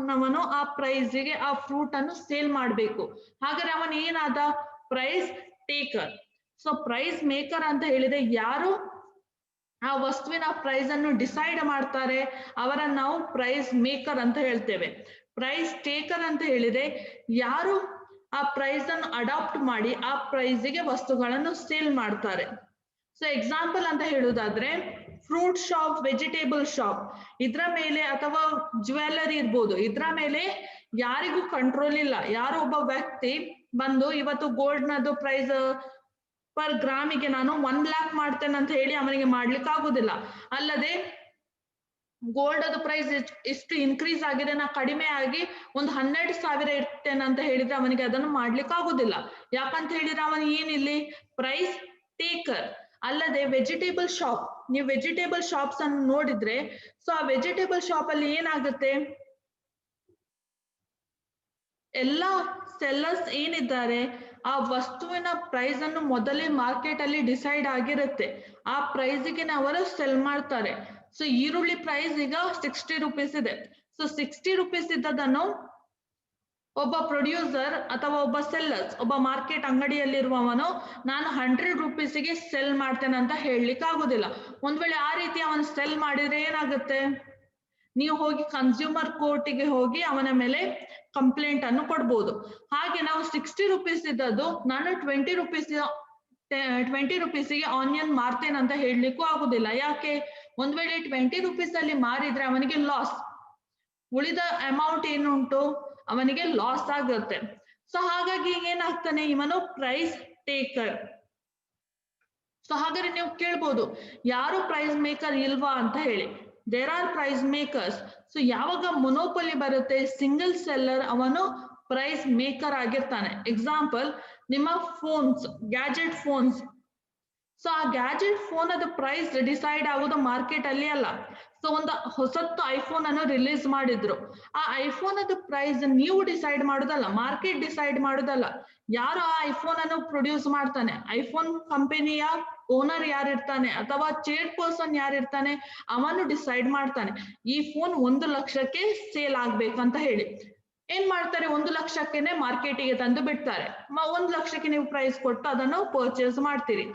ನವನು ಆ ಪ್ರೈಸ್ಗೆ ಆ ಫ್ರೂಟ್ ಅನ್ನು ಸೇಲ್ ಮಾಡಬೇಕು. ಹಾಗಾದ್ರೆ ಅವನು ಏನಾದ, price taker. So price maker ಅಂತ ಹೇಳಿದ್ರೆ ಯಾರು ಆ ವಸ್ತುವಿನ ಪ್ರೈಸ್ ಅನ್ನು ಡಿಸೈಡ್ ಮಾಡ್ತಾರೆ ಅವರನ್ನು ನಾವು ಪ್ರೈಸ್ ಮೇಕರ್ ಅಂತ ಹೇಳ್ತೇವೆ. ಪ್ರೈಸ್ ಟೇಕರ್ ಅಂತ ಹೇಳಿದ್ರೆ ಯಾರು ಆ ಪ್ರೈಸ್ ಅನ್ನು ಅಡಾಪ್ಟ್ ಮಾಡಿ ಆ ಪ್ರೈಸ್ಗೆ ವಸ್ತುಗಳನ್ನು ಸೇಲ್ ಮಾಡ್ತಾರೆ. ಸೊ ಎಕ್ಸಾಂಪಲ್ ಅಂತ ಹೇಳುವುದಾದ್ರೆ ಫ್ರೂಟ್ ಶಾಪ್, ವೆಜಿಟೇಬಲ್ ಶಾಪ್, ಇದ್ರ ಮೇಲೆ ಅಥವಾ ಜ್ಯುವೆಲ್ಲರಿ ಇರ್ಬೋದು, ಇದ್ರ ಮೇಲೆ ಯಾರಿಗೂ ಕಂಟ್ರೋಲ್ ಇಲ್ಲ. ಯಾರೋ ಒಬ್ಬ ವ್ಯಕ್ತಿ ಬಂದು ಇವತ್ತು ಗೋಲ್ಡ್ ನದು ಪ್ರೈಸ್ ಪರ್ ಗ್ರಾಮಿಗೆ ನಾನು 1 lakh ಮಾಡ್ತೇನೆ ಅಂತ ಹೇಳಿ ಅವನಿಗೆ ಮಾಡ್ಲಿಕ್ಕೆ ಆಗುದಿಲ್ಲ. ಅಲ್ಲದೆ ಗೋಲ್ಡ್ ಅದು ಪ್ರೈಸ್ ಇಷ್ಟು ಇನ್ಕ್ರೀಸ್ ಆಗಿದೆ, ನಾ ಕಡಿಮೆ ಆಗಿ ಒಂದು 12,000 ಇರ್ತೇನೆ ಅಂತ ಹೇಳಿದ್ರೆ ಅವನಿಗೆ ಅದನ್ನು ಮಾಡ್ಲಿಕ್ಕೆ ಆಗುದಿಲ್ಲ. ಯಾಕಂತ ಹೇಳಿದ್ರೆ ಅವನು ಏನಿಲ್ಲಿ ಪ್ರೈಸ್ ಟೇಕರ್. ಅಲ್ಲದೆ ವೆಜಿಟೇಬಲ್ ಶಾಪ್, ನೀವು ವೆಜಿಟೇಬಲ್ ಶಾಪ್ಸ್ ಅನ್ನು ನೋಡಿದ್ರೆ, ಸೊ ಆ ವೆಜಿಟೇಬಲ್ ಶಾಪ್ ಅಲ್ಲಿ ಏನಾಗುತ್ತೆ, ಎಲ್ಲ ಸೆಲ್ಲರ್ಸ್ ಏನಿದ್ದಾರೆ ಆ ವಸ್ತುವಿನ ಪ್ರೈಸ್ ಅನ್ನು ಮೊದಲೇ ಮಾರ್ಕೆಟ್ ಅಲ್ಲಿ ಡಿಸೈಡ್ ಆಗಿರುತ್ತೆ. ಆ ಪ್ರೈಸ್ಗೆ ಅವರು ಸೆಲ್ ಮಾಡ್ತಾರೆ. ಸೊ ಈರುಳ್ಳಿ ಪ್ರೈಸ್ ಈಗ 60 rupees ಇದೆ. ಸೊ 60 rupees ಇದ್ದದನ್ನು ಒಬ್ಬ ಪ್ರೊಡ್ಯೂಸರ್ ಅಥವಾ ಒಬ್ಬ ಸೆಲ್ಲರ್ಸ್, ಒಬ್ಬ ಮಾರ್ಕೆಟ್ ಅಂಗಡಿಯಲ್ಲಿರುವವನು ನಾನು 100 rupeesಗೆ ಸೆಲ್ ಮಾಡ್ತೇನೆ ಅಂತ ಹೇಳಲಿಕ್ಕೆ ಆಗುದಿಲ್ಲ. ಒಂದ್ ವೇಳೆ ಆ ರೀತಿ ಅವನು ಸೆಲ್ ಮಾಡಿದ್ರೆ ಏನಾಗುತ್ತೆ, ನೀವು ಹೋಗಿ ಕನ್ಸ್ಯೂಮರ್ ಕೋರ್ಟಿಗೆ ಹೋಗಿ ಅವನ ಮೇಲೆ ಕಂಪ್ಲೇಂಟ್ ಅನ್ನು ಕೊಡ್ಬೋದು. ಹಾಗೆ ನಾವು 60 rupees ಇದ್ದದ್ದು ನಾನು 20 rupeesಗೆ ಆನಿಯನ್ ಮಾರ್ತೇನೆ ಅಂತ ಹೇಳಲಿಕ್ಕೂ ಆಗುದಿಲ್ಲ. ಯಾಕೆ, ಒಂದ್ ವೇಳೆ 20 rupees ಅಲ್ಲಿ ಮಾರಿದ್ರೆ ಅವನಿಗೆ ಲಾಸ್, ಉಳಿದ ಅಮೌಂಟ್ ಏನುಂಟು ಅವನಿಗೆ ಲಾಸ್ ಆಗುತ್ತೆ. ಸೊ ಹಾಗಾಗಿ ಏನಾಗ್ತಾನೆ, ಇವನು ಪ್ರೈಸ್ ಟೇಕರ್. ಸೊ ಹಾಗಾದ್ರೆ ನೀವು ಕೇಳ್ಬೋದು ಯಾರು ಪ್ರೈಸ್ ಮೇಕರ್ ಇಲ್ವಾ ಅಂತ ಹೇಳಿ. There are price makers. So ಯಾವಾಗ ಮೊನೋಪೊಲಿ ಬರುತ್ತೆ, ಸಿಂಗಲ್ ಸೆಲ್ಲರ್ ಅವನು ಪ್ರೈಸ್ ಮೇಕರ್ ಆಗಿರ್ತಾನೆ. ಎಕ್ಸಾಂಪಲ್ ನಿಮ್ಮ ಫೋನ್ಸ್, ಗ್ಯಾಜೆಟ್ ಫೋನ್ಸ್. ಸೊ ಆ ಗ್ಯಾಜೆಟ್ ಫೋನ್ ಅದು ಪ್ರೈಸ್ ಡಿಸೈಡ್ ಆಗೋದು ಮಾರ್ಕೆಟ್ ಅಲ್ಲಿ ಅಲ್ಲ. ಸೊ ಒಂದು ಹೊಸತ್ತು ಐಫೋನ್ ಅನ್ನು ರಿಲೀಸ್ ಮಾಡಿದ್ರು, ಆ ಐಫೋನ್ ಅದು ಪ್ರೈಸ್ ನೀವು ಡಿಸೈಡ್ ಮಾಡೋದಲ್ಲ, ಮಾರ್ಕೆಟ್ ಡಿಸೈಡ್ ಮಾಡೋದಲ್ಲ. ಯಾರು ಆ ಐಫೋನ್ ಅನ್ನು ಪ್ರೊಡ್ಯೂಸ್ ಮಾಡ್ತಾನೆ, ಐಫೋನ್ ಕಂಪನಿಯ ಓನರ್ ಯಾರಿರ್ತಾನೆ ಅಥವಾ ಚೇರ್ ಪರ್ಸನ್ ಯಾರಿರ್ತಾನೆ ಅವನು ಡಿಸೈಡ್ ಮಾಡ್ತಾನೆ ಈ ಫೋನ್ 1 ಲಕ್ಷಕ್ಕೆ ಸೇಲ್ ಆಗ್ಬೇಕಂತ ಹೇಳಿ. ಏನ್ ಮಾಡ್ತಾರೆ, 1 ಲಕ್ಷಕ್ಕೆನೆ ಮಾರ್ಕೆಟಿಗೆ ತಂದು ಬಿಡ್ತಾರೆ. 1 ಲಕ್ಷಕ್ಕೆ ನೀವು ಪ್ರೈಸ್ ಕೊಟ್ಟು ಅದನ್ನು ಪರ್ಚೇಸ್ ಮಾಡ್ತೀರಿ.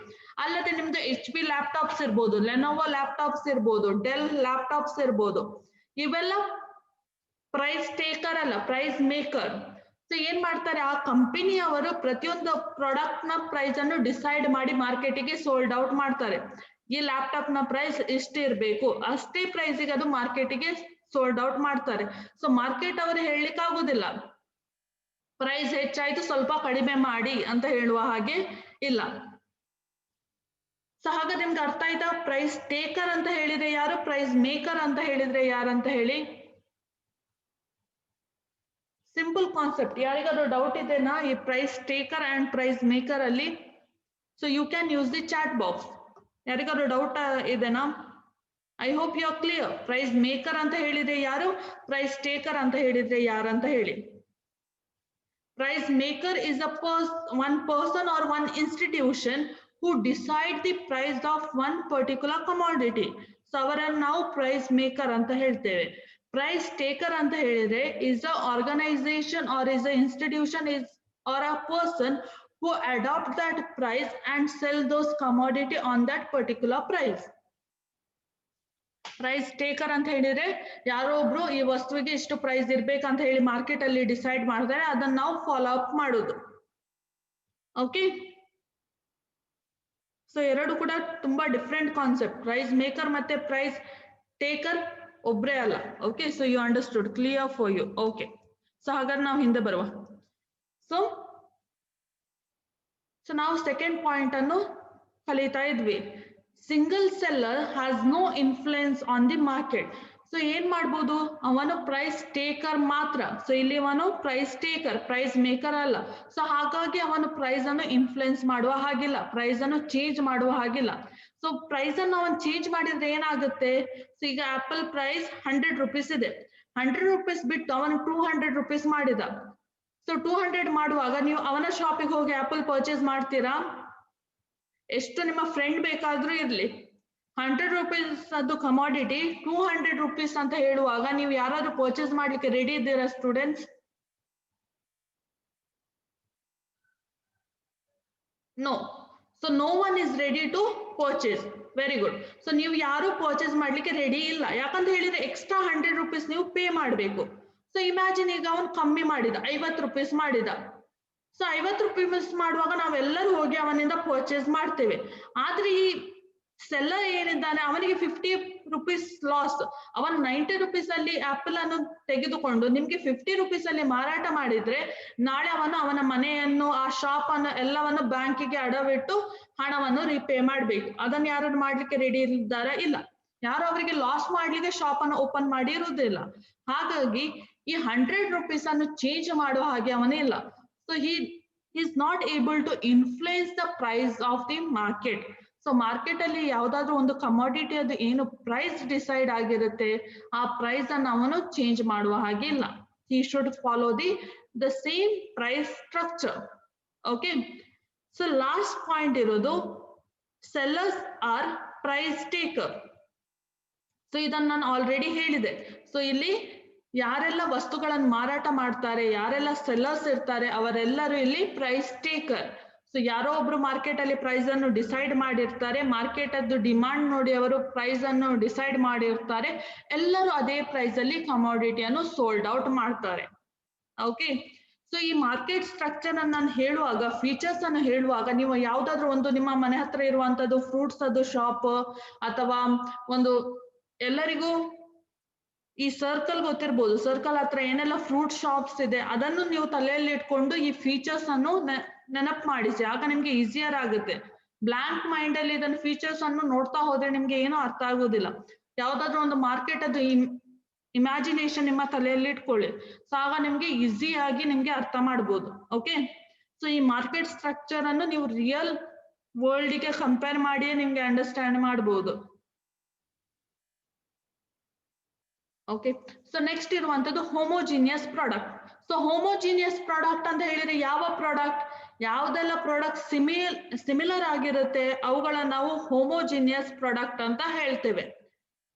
ಅಲ್ಲದೆ ನಿಮ್ದು HP ಲ್ಯಾಪ್ಟಾಪ್ಸ್ ಇರ್ಬೋದು, ಲೆನೋವೋ ಲ್ಯಾಪ್ಟಾಪ್ಸ್ ಇರ್ಬೋದು, ಡೆಲ್ ಲ್ಯಾಪ್ಟಾಪ್ಸ್ ಇರ್ಬೋದು, ಇವೆಲ್ಲ ಪ್ರೈಸ್ ಟೇಕರ್ ಅಲ್ಲ, ಪ್ರೈಸ್ ಮೇಕರ್. ಸೊ ಏನ್ ಮಾಡ್ತಾರೆ, ಆ ಕಂಪನಿಯವರು ಪ್ರತಿಯೊಂದು ಪ್ರಾಡಕ್ಟ್ ನ ಪ್ರೈಸ್ ಅನ್ನು ಡಿಸೈಡ್ ಮಾಡಿ ಮಾರ್ಕೆಟಿಗೆ ಸೋಲ್ಡ್ ಔಟ್ ಮಾಡ್ತಾರೆ. ಈ ಲ್ಯಾಪ್ಟಾಪ್ ನ ಪ್ರೈಸ್ ಇಷ್ಟು ಇರ್ಬೇಕು, ಅಷ್ಟೇ ಪ್ರೈಸ್ಗೆ ಅದು ಮಾರ್ಕೆಟಿಗೆ ಸೋಲ್ಡ್ ಔಟ್ ಮಾಡ್ತಾರೆ. ಸೊ ಮಾರ್ಕೆಟ್ ಅವರು ಹೇಳಲಿಕ್ಕೆ ಆಗುದಿಲ್ಲ ಪ್ರೈಸ್ ಹೆಚ್ಚಾಯ್ತು ಸ್ವಲ್ಪ ಕಡಿಮೆ ಮಾಡಿ ಅಂತ ಹೇಳುವ ಹಾಗೆ ಇಲ್ಲ. ಸೊ ಹಾಗಾದ್ರೆ ನಿಮ್ಗೆ ಅರ್ಥ ಆಯ್ತಾ, ಪ್ರೈಸ್ ಟೇಕರ್ ಅಂತ ಹೇಳಿದ್ರೆ ಯಾರು, ಪ್ರೈಸ್ ಮೇಕರ್ ಅಂತ ಹೇಳಿದ್ರೆ ಯಾರಂತ ಹೇಳಿ. Simple concept. ಯಾರಿಗಾದ್ರೂ ಡೌಟ್ ಇದೆನಾ ಈ price taker and price maker ಅಲ್ಲಿ? So you can use the chat box. ಯಾರಿಗಾದ್ರೂ ಡೌಟ್ ಇದೆನಾ? I hope you are clear. Price maker ಅಂತ ಹೇಳಿದ್ರೆ ಯಾರು, ಪ್ರೈಸ್ ಟೇಕರ್ ಅಂತ ಹೇಳಿದ್ರೆ ಯಾರಂತ ಹೇಳಿ. Price maker is one person or one institution who decide the price of one particular commodity. So ಅವರನ್ನು ನಾವು ಪ್ರೈಸ್ ಮೇಕರ್ ಅಂತ ಹೇಳ್ತೇವೆ. ಪ್ರೈಸ್ ಟೇಕರ್ ಅಂತ ಹೇಳಿದ್ರೆ is a organization or is a institution or a person who adopt that price and sell those commodity on that particular price. Price taker ಅಂತ ಹೇಳಿದ್ರೆ ಯಾರೋ ಒಬ್ರು ಈ ವಸ್ತುವಿಗೆ ಇಷ್ಟು ಪ್ರೈಸ್ ಇರ್ಬೇಕಂತ ಹೇಳಿ ಮಾರ್ಕೆಟ್ ಅಲ್ಲಿ ಡಿಸೈಡ್ ಮಾಡ್ತಾರೆ, ಅದನ್ನ ನಾವು ಫಾಲೋ ಅಪ್ ಮಾಡೋದು. ಓಕೆ, ಸೊ ಎರಡು ಕೂಡ ತುಂಬಾ ಡಿಫ್ರೆಂಟ್ ಕಾನ್ಸೆಪ್ಟ್. ಪ್ರೈಸ್ ಮೇಕರ್ ಮತ್ತೆ ಪ್ರೈಸ್ ಟೇಕರ್ ಒಬ್ರೇ ಅಲ್ಲ. Okay, so you understood, clear for you. Okay, so ಹಾಗಾದ್ರೆ ನಾವು ಹಿಂದೆ ಬರುವ. ಸೊ ನಾವು ಸೆಕೆಂಡ್ ಪಾಯಿಂಟ್ ಅನ್ನು ಕಲಿತಾ ಇದ್ವಿ. Single seller has no influence on the market. So ಏನ್ ಮಾಡ್ಬೋದು, ಅವನು ಪ್ರೈಸ್ ಟೇಕರ್ ಮಾತ್ರ. ಸೊ ಇಲ್ಲಿ ಅವನು ಪ್ರೈಸ್ ಟೇಕರ್, ಪ್ರೈಸ್ ಮೇಕರ್ ಅಲ್ಲ. ಸೊ ಹಾಗಾಗಿ ಅವನು ಪ್ರೈಸ್ ಅನ್ನು ಇನ್ಫ್ಲುಯೆನ್ಸ್ ಮಾಡುವ ಹಾಗಿಲ್ಲ, ಪ್ರೈಸ್ ಅನ್ನು ಚೇಂಜ್ ಮಾಡುವ ಹಾಗಿಲ್ಲ. ಸೊ ಪ್ರೈಸ್ ಅನ್ನು ಅವನು ಚೇಂಜ್ ಮಾಡಿದ್ರೆ ಏನಾಗುತ್ತೆ, ಸೊ ಈಗ ಆಪಲ್ ಪ್ರೈಸ್ 100 rupees ಇದೆ, 100 rupees ಬಿಟ್ಟು ಅವನು 200 rupees ಮಾಡಿದ. ಸೊ 200 ಮಾಡುವಾಗ ನೀವು ಅವನ ಶಾಪಿಗೆ ಹೋಗಿ ಆಪಲ್ ಪರ್ಚೇಸ್ ಮಾಡ್ತೀರಾ? ಎಷ್ಟು ನಿಮ್ಮ ಫ್ರೆಂಡ್ ಬೇಕಾದ್ರೂ ಇರ್ಲಿ, 100 ರೂಪೀಸ್ ಅದು ಕಮಾಡಿಟಿ 200 ರೂಪೀಸ್ ಅಂತ ಹೇಳುವಾಗ ನೀವು ಯಾರಾದ್ರೂ ಪರ್ಚೇಸ್ ಮಾಡ್ಲಿಕ್ಕೆ ರೆಡಿ ಇದ್ದೀರಾ students? No. So no one is ready to purchase. Very good. So ನೀವು ಯಾರು ಪರ್ಚೇಸ್ ಮಾಡ್ಲಿಕ್ಕೆ ರೆಡಿ ಇಲ್ಲ, ಯಾಕಂತ ಹೇಳಿದ್ರೆ ಎಕ್ಸ್ಟ್ರಾ 100 ರೂಪೀಸ್ ನೀವು ಪೇ ಮಾಡಬೇಕು. ಸೊ ಇಮ್ಯಾಜಿನ್ ಈಗ ಅವನು ಕಮ್ಮಿ ಮಾಡಿದ, 50 ರೂಪೀಸ್ ಮಾಡಿದ. ಸೊ 50 ರೂಪೀಸ್ ಮಾಡುವಾಗ ನಾವೆಲ್ಲರೂ ಹೋಗಿ ಅವನಿಂದ ಪರ್ಚೇಸ್ ಮಾಡ್ತೇವೆ. ಆದ್ರೆ ಈ ಸೆಲ್ಲರ್ ಏನಿದ್ದಾನೆ ಅವನಿಗೆ 50 ರೂಪೀಸ್ ಲಾಸ್. ಅವನ್ 90 ರೂಪೀಸ್ ಅಲ್ಲಿ ಆಪಲ್ ಅನ್ನು ತೆಗೆದುಕೊಂಡು ನಿಮ್ಗೆ 50 ರೂಪೀಸ್ ಅಲ್ಲಿ ಮಾರಾಟ ಮಾಡಿದ್ರೆ, ನಾಳೆ ಅವನು ಅವನ ಮನೆಯನ್ನು, ಆ ಶಾಪ್ ಅನ್ನು ಎಲ್ಲವನ್ನು ಬ್ಯಾಂಕಿಗೆ ಅಡವಿಟ್ಟು ಹಣವನ್ನು ರೀಪೇ ಮಾಡ್ಬೇಕು. ಅದನ್ನ ಯಾರು ಮಾಡ್ಲಿಕ್ಕೆ ರೆಡಿ ಇದ್ದಾರಾ? ಇಲ್ಲ. ಯಾರು ಅವರಿಗೆ ಲಾಸ್ ಮಾಡ್ಲಿಕ್ಕೆ ಶಾಪ್ ಅನ್ನು ಓಪನ್ ಮಾಡಿ ಇರುವುದಿಲ್ಲ. ಹಾಗಾಗಿ ಈ 100 ರೂಪೀಸ್ ಅನ್ನು ಚೇಂಜ್ ಮಾಡುವ ಹಾಗೆ ಅವನೇ ಇಲ್ಲ. So he is not able to influence the price of the market. So market ಅಲ್ಲಿ ಯಾವುದಾದ್ರೂ ಒಂದು ಕಮಾಡಿಟಿ ಅದು ಏನು ಪ್ರೈಸ್ ಡಿಸೈಡ್ ಆಗಿರುತ್ತೆ, ಆ ಪ್ರೈಸ್ ಅನ್ನು ಅವನು ಚೇಂಜ್ ಮಾಡುವ ಹಾಗೆ ಇಲ್ಲ. He should follow the same price structure. Okay. So last point ಇರೋದು sellers are price taker. So ಇದನ್ನ ನಾನು ಆಲ್ರೆಡಿ ಹೇಳಿದೆ. ಸೊ ಇಲ್ಲಿ ಯಾರೆಲ್ಲ ವಸ್ತುಗಳನ್ನು ಮಾರಾಟ ಮಾಡ್ತಾರೆ, ಯಾರೆಲ್ಲ ಸೆಲ್ಲರ್ಸ್ ಇರ್ತಾರೆ, ಅವರೆಲ್ಲರೂ ಇಲ್ಲಿ ಪ್ರೈಸ್ ಟೇಕರ್. ಸೊ ಯಾರೋ ಒಬ್ರು ಮಾರ್ಕೆಟ್ ಅಲ್ಲಿ ಪ್ರೈಸ್ ಅನ್ನು ಡಿಸೈಡ್ ಮಾಡಿರ್ತಾರೆ, ಮಾರ್ಕೆಟ್ ಅದ್ದು ಡಿಮಾಂಡ್ ನೋಡಿ ಅವರು ಪ್ರೈಸ್ ಅನ್ನು ಡಿಸೈಡ್ ಮಾಡಿರ್ತಾರೆ, ಎಲ್ಲರೂ ಅದೇ ಪ್ರೈಸ್ ಅಲ್ಲಿ ಕಮಾಡಿಟಿಯನ್ನು ಸೋಲ್ಡ್ ಔಟ್ ಮಾಡ್ತಾರೆ. ಓಕೆ. ಸೊ ಈ ಮಾರ್ಕೆಟ್ ಸ್ಟ್ರಕ್ಚರ್ ಅನ್ನು ನಾನು ಹೇಳುವಾಗ, ಫೀಚರ್ಸ್ ಅನ್ನು ಹೇಳುವಾಗ, ನೀವು ಯಾವ್ದಾದ್ರು ಒಂದು ನಿಮ್ಮ ಮನೆ ಹತ್ರ ಇರುವಂತದ್ದು ಫ್ರೂಟ್ಸ್ ಅದು ಶಾಪ್, ಅಥವಾ ಒಂದು ಎಲ್ಲರಿಗೂ ಈ ಸರ್ಕಲ್ ಗೊತ್ತಿರ್ಬೋದು, ಸರ್ಕಲ್ ಹತ್ರ ಏನೆಲ್ಲ ಫ್ರೂಟ್ ಶಾಪ್ಸ್ ಇದೆ ಅದನ್ನು ನೀವು ತಲೆಯಲ್ಲಿ ಇಟ್ಕೊಂಡು ಈ ಫೀಚರ್ಸ್ ಅನ್ನು ನೆನಪು ಮಾಡಿಸಿ, ಆಗ ನಿಮ್ಗೆ ಈಸಿಯರ್ ಆಗುತ್ತೆ. ಬ್ಲಾಂಕ್ ಮೈಂಡ್ ಅಲ್ಲಿ ಇದನ್ನ ಫೀಚರ್ಸ್ ಅನ್ನು ನೋಡ್ತಾ ಹೋದ್ರೆ ನಿಮ್ಗೆ ಏನೂ ಅರ್ಥ ಆಗೋದಿಲ್ಲ. ಯಾವ್ದಾದ್ರು ಒಂದು ಮಾರ್ಕೆಟ್ ಅದು ಇಮ್ಯಾಜಿನೇಷನ್ ನಿಮ್ಮ ತಲೆಯಲ್ಲಿ ಇಟ್ಕೊಳ್ಳಿ, ಸೊ ಆಗ ನಿಮ್ಗೆ ಈಸಿಯಾಗಿ ನಿಮ್ಗೆ ಅರ್ಥ ಮಾಡ್ಬೋದು. ಓಕೆ. ಸೊ ಈ ಮಾರ್ಕೆಟ್ ಸ್ಟ್ರಕ್ಚರ್ ಅನ್ನು ನೀವು ರಿಯಲ್ ವರ್ಲ್ಡ್ ಗೆ ಕಂಪೇರ್ ಮಾಡಿಯೇ ನಿಮ್ಗೆ ಅಂಡರ್ಸ್ಟ್ಯಾಂಡ್ ಮಾಡ್ಬೋದು. ಓಕೆ. ಸೊ ನೆಕ್ಸ್ಟ್ ಇರುವಂತದ್ದು homogeneous product. So homogeneous product ಅಂತ ಹೇಳಿದ್ರೆ ಯಾವ ಪ್ರಾಡಕ್ಟ್, ಯಾವ್ದೆಲ್ಲ ಪ್ರಾಡಕ್ಟ್ ಸಿಮಿಲರ್ ಆಗಿರುತ್ತೆ ಅವುಗಳನ್ನ ನಾವು ಹೋಮೋಜಿನಿಯಸ್ ಪ್ರಾಡಕ್ಟ್ ಅಂತ ಹೇಳ್ತೇವೆ.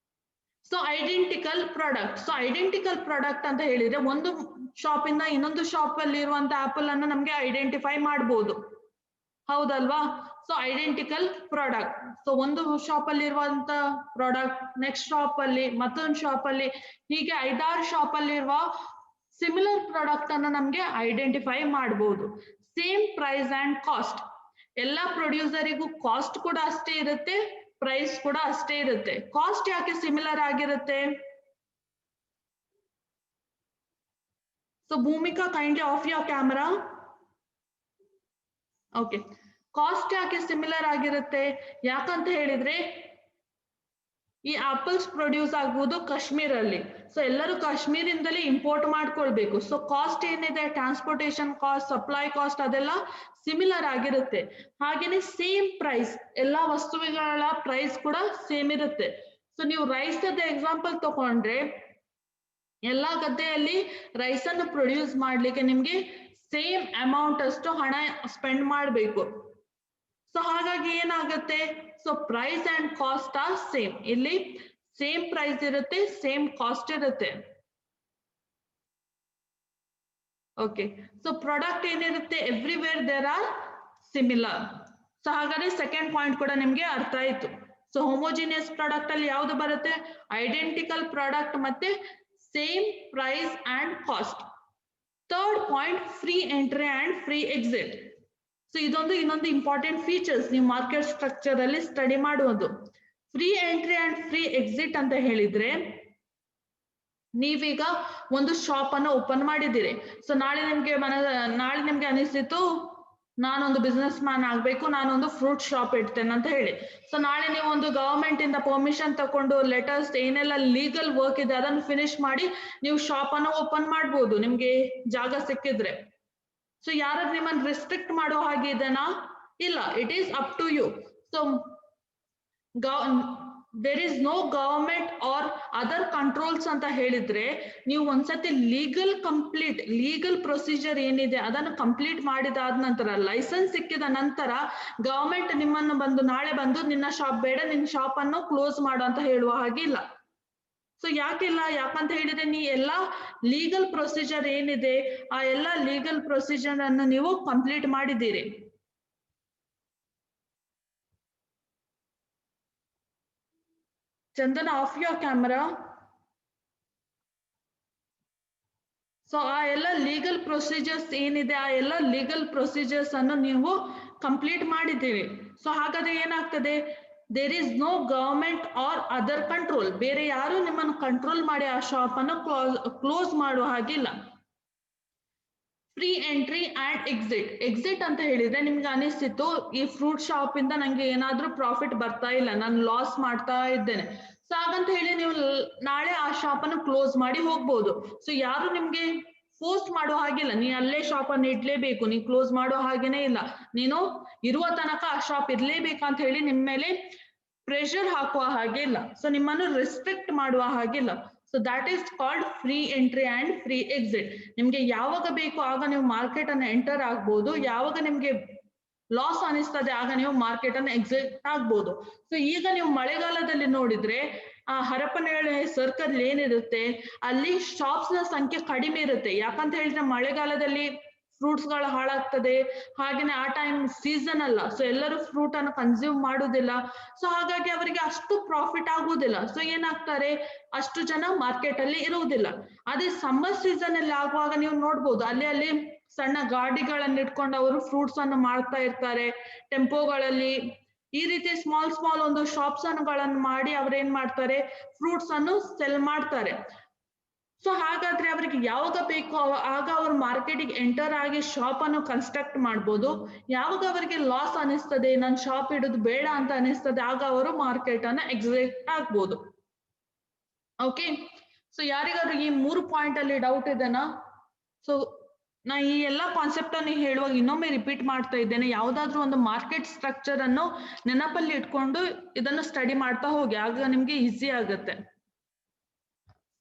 So identical product. So identical product ಅಂತ ಹೇಳಿದ್ರೆ ಒಂದು ಶಾಪ್ ಇಂದ ಇನ್ನೊಂದು ಶಾಪ್ ಅಲ್ಲಿ ಇರುವಂತ ಆಪಲ್ ಅನ್ನು ನಮ್ಗೆ ಐಡೆಂಟಿಫೈ ಮಾಡ್ಬೋದು, ಹೌದಲ್ವಾ? So identical product. ಸೊ ಒಂದು ಶಾಪ್ ಅಲ್ಲಿ ಇರುವಂತ ಪ್ರಾಡಕ್ಟ್ ನೆಕ್ಸ್ಟ್ ಶಾಪ್ ಅಲ್ಲಿ, ಮತ್ತೊಂದು ಶಾಪ್ ಅಲ್ಲಿ, ಹೀಗೆ 5-6 ಶಾಪ್ ಅಲ್ಲಿ ಇರುವ ಸಿಮಿಲರ್ ಪ್ರಾಡಕ್ಟ್ ಅನ್ನು ನಮ್ಗೆ ಐಡೆಂಟಿಫೈ ಮಾಡಬಹುದು. Same price and cost. ಎಲ್ಲಾ ಪ್ರೊಡ್ಯೂಸರಿಗೂ ಕಾಸ್ಟ್ ಕೂಡ ಅಷ್ಟೇ ಇರುತ್ತೆ, ಪ್ರೈಸ್ ಕೂಡ ಅಷ್ಟೇ ಇರುತ್ತೆ. ಕಾಸ್ಟ್ ಯಾಕೆ ಸಿಮಿಲರ್ ಆಗಿರುತ್ತೆ? So Bhoomika, kindly off your camera. Okay. Cost ಯಾಕೆ ಸಿಮಿಲರ್ ಆಗಿರುತ್ತೆ? ಯಾಕಂತ ಹೇಳಿದ್ರೆ ಈ ಆಪಲ್ಸ್ ಪ್ರೊಡ್ಯೂಸ್ ಆಗುವುದು ಕಾಶ್ಮೀರ್ ಅಲ್ಲಿ. ಸೊ ಎಲ್ಲರೂ ಕಾಶ್ಮೀರಿಂದಲೇ ಇಂಪೋರ್ಟ್ ಮಾಡ್ಕೊಳ್ಬೇಕು. ಸೊ ಕಾಸ್ಟ್ ಏನಿದೆ, ಟ್ರಾನ್ಸ್ಪೋರ್ಟೇಶನ್ ಕಾಸ್ಟ್, ಸಪ್ಲೈ ಕಾಸ್ಟ್, ಅದೆಲ್ಲ ಸಿಮಿಲರ್ ಆಗಿರುತ್ತೆ. ಹಾಗೇನೆ ಸೇಮ್ ಪ್ರೈಸ್, ಎಲ್ಲಾ ವಸ್ತುಗಳ ಪ್ರೈಸ್ ಕೂಡ ಸೇಮ್ ಇರುತ್ತೆ. ಸೊ ನೀವು ರೈಸ್ ಅದ ಎಕ್ಸಾಂಪಲ್ ತಗೊಂಡ್ರೆ, ಎಲ್ಲಾ ಗದ್ದೆಯಲ್ಲಿ ರೈಸ್ ಅನ್ನು ಪ್ರೊಡ್ಯೂಸ್ ಮಾಡ್ಲಿಕ್ಕೆ ನಿಮ್ಗೆ ಸೇಮ್ ಅಮೌಂಟ್ ಅಷ್ಟು ಹಣ ಸ್ಪೆಂಡ್ ಮಾಡಬೇಕು. ಸೊ ಹಾಗಾಗಿ ಏನಾಗುತ್ತೆ, so price and cost are same. ಇಲ್ಲಿ ಸೇಮ್ ಪ್ರೈಸ್ ಇರುತ್ತೆ, ಸೇಮ್ ಕಾಸ್ಟ್ ಇರುತ್ತೆ. ಓಕೆ. ಸೊ ಪ್ರಾಡಕ್ಟ್ ಏನಿರುತ್ತೆ, everywhere there are similar. So ಹಾಗಾದ್ರೆ ಸೆಕೆಂಡ್ ಪಾಯಿಂಟ್ ಕೂಡ ನಿಮ್ಗೆ ಅರ್ಥ ಆಯ್ತು. ಸೊ ಹೋಮೋಜಿನಿಯಸ್ ಪ್ರಾಡಕ್ಟ್ ಅಲ್ಲಿ ಯಾವ್ದು ಬರುತ್ತೆ? ಐಡೆಂಟಿಕಲ್ ಪ್ರಾಡಕ್ಟ್ ಮತ್ತೆ same price and cost. Third point, free entry and free exit. So ಇದೊಂದು ಇನ್ನೊಂದು ಇಂಪಾರ್ಟೆಂಟ್ ಫೀಚರ್ಸ್ ನೀವು ಮಾರ್ಕೆಟ್ ಸ್ಟ್ರಕ್ಚರ್ ಅಲ್ಲಿ ಸ್ಟಡಿ ಮಾಡುವುದು. Free entry and free exit ಅಂತ ಹೇಳಿದ್ರೆ, ನೀವೀಗ ಒಂದು ಶಾಪ್ ಅನ್ನು ಓಪನ್ ಮಾಡಿದ್ದೀರಿ. ಸೊ ನಾಳೆ ನಿಮ್ಗೆ ಅನಿಸಿತು ನಾನೊಂದು ಬಿಸ್ನೆಸ್ ಮ್ಯಾನ್ ಆಗ್ಬೇಕು, ನಾನೊಂದು ಫ್ರೂಟ್ ಶಾಪ್ ಇಡ್ತೇನೆ ಅಂತ ಹೇಳಿ. ಸೊ ನಾಳೆ ನೀವು ಒಂದು ಗವರ್ಮೆಂಟ್ ಇಂದ ಪರ್ಮಿಷನ್ ತಕೊಂಡು ಲೆಟರ್ಸ್ ಏನೆಲ್ಲ ಲೀಗಲ್ ವರ್ಕ್ ಇದೆ ಅದನ್ನು ಫಿನಿಶ್ ಮಾಡಿ ನೀವು ಶಾಪ್ ಅನ್ನು ಓಪನ್ ಮಾಡ್ಬೋದು, ನಿಮ್ಗೆ ಜಾಗ ಸಿಕ್ಕಿದ್ರೆ. ಸೊ ಯಾರು ನಿಮ್ಮನ್ನು ರಿಸ್ಟ್ರಿಕ್ಟ್ ಮಾಡೋ ಹಾಗೆ ಇದೆನಾ? ಇಲ್ಲ. It is up to you. So there is no government or other controls ಅಂತ ಹೇಳಿದ್ರೆ ನೀವು ಒಂದ್ಸತಿ ಲೀಗಲ್ ಪ್ರೊಸೀಜರ್ ಏನಿದೆ ಅದನ್ನು ಕಂಪ್ಲೀಟ್ ಮಾಡಿದಾದ ನಂತರ ಲೈಸೆನ್ಸ್ ಸಿಕ್ಕಿದ ನಂತರ ಗವರ್ಮೆಂಟ್ ನಿಮ್ಮನ್ನು ಬಂದು ನಾಳೆ ಬಂದು ನಿನ್ನ ಶಾಪ್ ಬೇಡ, ನಿನ್ನ ಶಾಪ್ ಅನ್ನು ಕ್ಲೋಸ್ ಮಾಡು ಅಂತ ಹೇಳುವ ಹಾಗಿಲ್ಲ. ಸೊ ಯಾಕಿಲ್ಲ? ಯಾಕಂತ ಹೇಳಿದ್ರೆ ನೀ ಎಲ್ಲಾ ಲೀಗಲ್ ಪ್ರೊಸೀಜರ್ ಏನಿದೆ ಆ ಎಲ್ಲಾ ಲೀಗಲ್ ಪ್ರೊಸೀಜರ್ ಅನ್ನು ನೀವು ಕಂಪ್ಲೀಟ್ ಮಾಡಿದ್ದೀರಿ. ಚಂದನ, ಆಫ್ ಯೋರ್ ಕ್ಯಾಮರಾ. ಸೊ ಆ ಎಲ್ಲ ಲೀಗಲ್ ಪ್ರೊಸೀಜರ್ಸ್ ಏನಿದೆ ಆ ಎಲ್ಲ ಲೀಗಲ್ ಪ್ರೊಸೀಜರ್ಸ್ ಅನ್ನು ನೀವು ಕಂಪ್ಲೀಟ್ ಮಾಡಿದ್ದೀರಿ. ಸೊ ಹಾಗಾದ್ರೆ ಏನಾಗ್ತದೆ? There is no government or other control. ಬೇರೆ ಯಾರು ನಿಮ್ಮನ್ನು ಕಂಟ್ರೋಲ್ ಮಾಡಿ ಆ ಶಾಪ್ ಅನ್ನು ಕ್ಲೋಸ್ ಮಾಡುವ ಹಾಗಿಲ್ಲ. ಫ್ರೀ ಎಂಟ್ರಿ ಅಂಡ್ ಎಕ್ಸಿಟ್ ಅಂತ ಹೇಳಿದ್ರೆ ನಿಮ್ಗೆ ಅನಿಸ್ತಿತ್ತು ಈ ಫ್ರೂಟ್ ಶಾಪ್ ಇಂದ ನಂಗೆ ಏನಾದ್ರೂ ಪ್ರಾಫಿಟ್ ಬರ್ತಾ ಇಲ್ಲ, ನಾನು ಲಾಸ್ ಮಾಡ್ತಾ ಇದ್ದೇನೆ. ಸೊ ಹಾಗಂತ ಹೇಳಿ ನೀವು ನಾಳೆ ಆ ಶಾಪ್ ಅನ್ನು ಕ್ಲೋಸ್ ಮಾಡಿ ಹೋಗ್ಬೋದು. ಸೊ ಯಾರು ನಿಮ್ಗೆ ಫೋರ್ಸ್ ಮಾಡುವ ಹಾಗಿಲ್ಲ, ನೀ ಅಲ್ಲೇ ಶಾಪ್ ಅನ್ನು ಇಡ್ಲೇಬೇಕು, ನೀ ಕ್ಲೋಸ್ ಮಾಡುವ ಹಾಗೇನೆ ಇಲ್ಲ, ನೀನು ಇರುವ ತನಕ ಆ ಶಾಪ್ ಇರ್ಲೇಬೇಕಂತ ಹೇಳಿ ನಿಮ್ಮ ಮೇಲೆ ಪ್ರೆಷರ್ ಹಾಕುವ ಹಾಗೆ ಇಲ್ಲ. ಸೊ ನಿಮ್ಮನ್ನು ರೆಸ್ಟ್ರಿಕ್ಟ್ ಮಾಡುವ ಹಾಗಿಲ್ಲ. So that is called free entry and free exit. ನಿಮ್ಗೆ ಯಾವಾಗ ಬೇಕು ಆಗ ನೀವು ಮಾರ್ಕೆಟ್ ಅನ್ನು ಎಂಟರ್ ಆಗ್ಬೋದು, ಯಾವಾಗ ನಿಮ್ಗೆ ಲಾಸ್ ಅನಿಸ್ತದೆ ಆಗ ನೀವು ಮಾರ್ಕೆಟ್ ಅನ್ನು ಎಕ್ಸಿಟ್ ಆಗ್ಬೋದು. ಸೊ ಈಗ ನೀವು ಮಳೆಗಾಲದಲ್ಲಿ ನೋಡಿದ್ರೆ ಆ ಹರಪನಹಳ್ಳಿ ಸರ್ಕಲ್ ಏನಿರುತ್ತೆ ಅಲ್ಲಿ ಶಾಪ್ಸ್ ನ ಸಂಖ್ಯೆ ಕಡಿಮೆ ಇರುತ್ತೆ. ಯಾಕಂತ ಹೇಳಿದ್ರೆ ಮಳೆಗಾಲದಲ್ಲಿ ಫ್ರೂಟ್ಸ್ ಗಳು ಹಾಳಾಗ್ತದೆ, ಹಾಗೇನೆ ಆ ಟೈಮ್ ಸೀಸನ್ ಅಲ್ಲ, ಸೊ ಎಲ್ಲರೂ ಫ್ರೂಟ್ ಅನ್ನು ಕನ್ಸ್ಯೂಮ್ ಮಾಡುದಿಲ್ಲ. ಸೊ ಹಾಗಾಗಿ ಅವರಿಗೆ ಅಷ್ಟು ಪ್ರಾಫಿಟ್ ಆಗುವುದಿಲ್ಲ. ಸೊ ಏನಾಗ್ತಾರೆ, ಅಷ್ಟು ಜನ ಮಾರ್ಕೆಟ್ ಅಲ್ಲಿ ಇರುವುದಿಲ್ಲ. ಅದೇ ಸಮ್ಮರ್ ಸೀಸನ್ ಅಲ್ಲಿ ಆಗುವಾಗ ನೀವು ನೋಡ್ಬೋದು ಅಲ್ಲಿ ಸಣ್ಣ ಗಾಡಿಗಳನ್ನು ಇಟ್ಕೊಂಡು ಅವರು ಫ್ರೂಟ್ಸ್ ಅನ್ನು ಮಾಡ್ತಾ ಇರ್ತಾರೆ, ಟೆಂಪೋಗಳಲ್ಲಿ ಈ ರೀತಿ ಸ್ಮಾಲ್ ಒಂದು ಶಾಪ್ಸ್ ಗಳನ್ನು ಮಾಡಿ ಅವ್ರೇನ್ ಮಾಡ್ತಾರೆ, ಫ್ರೂಟ್ಸ್ ಅನ್ನು ಸೆಲ್ ಮಾಡ್ತಾರೆ. ಸೊ ಹಾಗಾದ್ರೆ ಅವರಿಗೆ ಯಾವಾಗ ಬೇಕು ಆಗ ಅವರು ಮಾರ್ಕೆಟಿಗೆ ಎಂಟರ್ ಆಗಿ ಶಾಪ್ ಅನ್ನು ಕನ್ಸ್ಟ್ರಕ್ಟ್ ಮಾಡ್ಬೋದು. ಯಾವಾಗ ಅವರಿಗೆ ಲಾಸ್ ಅನಿಸ್ತದೆ, ನಾನು ಶಾಪ್ ಇಡೋದು ಬೇಡ ಅಂತ ಅನಿಸ್ತದೆ, ಆಗ ಅವರು ಮಾರ್ಕೆಟ್ ಅನ್ನ ಎಕ್ಸಿಟ್ ಆಗ್ಬೋದು. ಓಕೆ, ಸೊ ಯಾರಿಗಾದ್ರೂ ಈ 3 ಪಾಯಿಂಟ್ ಅಲ್ಲಿ ಡೌಟ್ ಇದೆನಾ? ಸೊ ನಾ ಈ ಎಲ್ಲಾ ಕಾನ್ಸೆಪ್ಟ್ ಅನ್ನು ಹೇಳುವಾಗ ಇನ್ನೊಮ್ಮೆ ರಿಪೀಟ್ ಮಾಡ್ತಾ ಇದ್ದೇನೆ. ಯಾವ್ದಾದ್ರು ಒಂದು ಮಾರ್ಕೆಟ್ ಸ್ಟ್ರಕ್ಚರ್ ಅನ್ನು ನೆನಪಲ್ಲಿ ಇಟ್ಕೊಂಡು ಇದನ್ನು ಸ್ಟಡಿ ಮಾಡ್ತಾ ಹೋಗಿ, ಆಗ ನಿಮ್ಗೆ ಈಸಿ ಆಗುತ್ತೆ.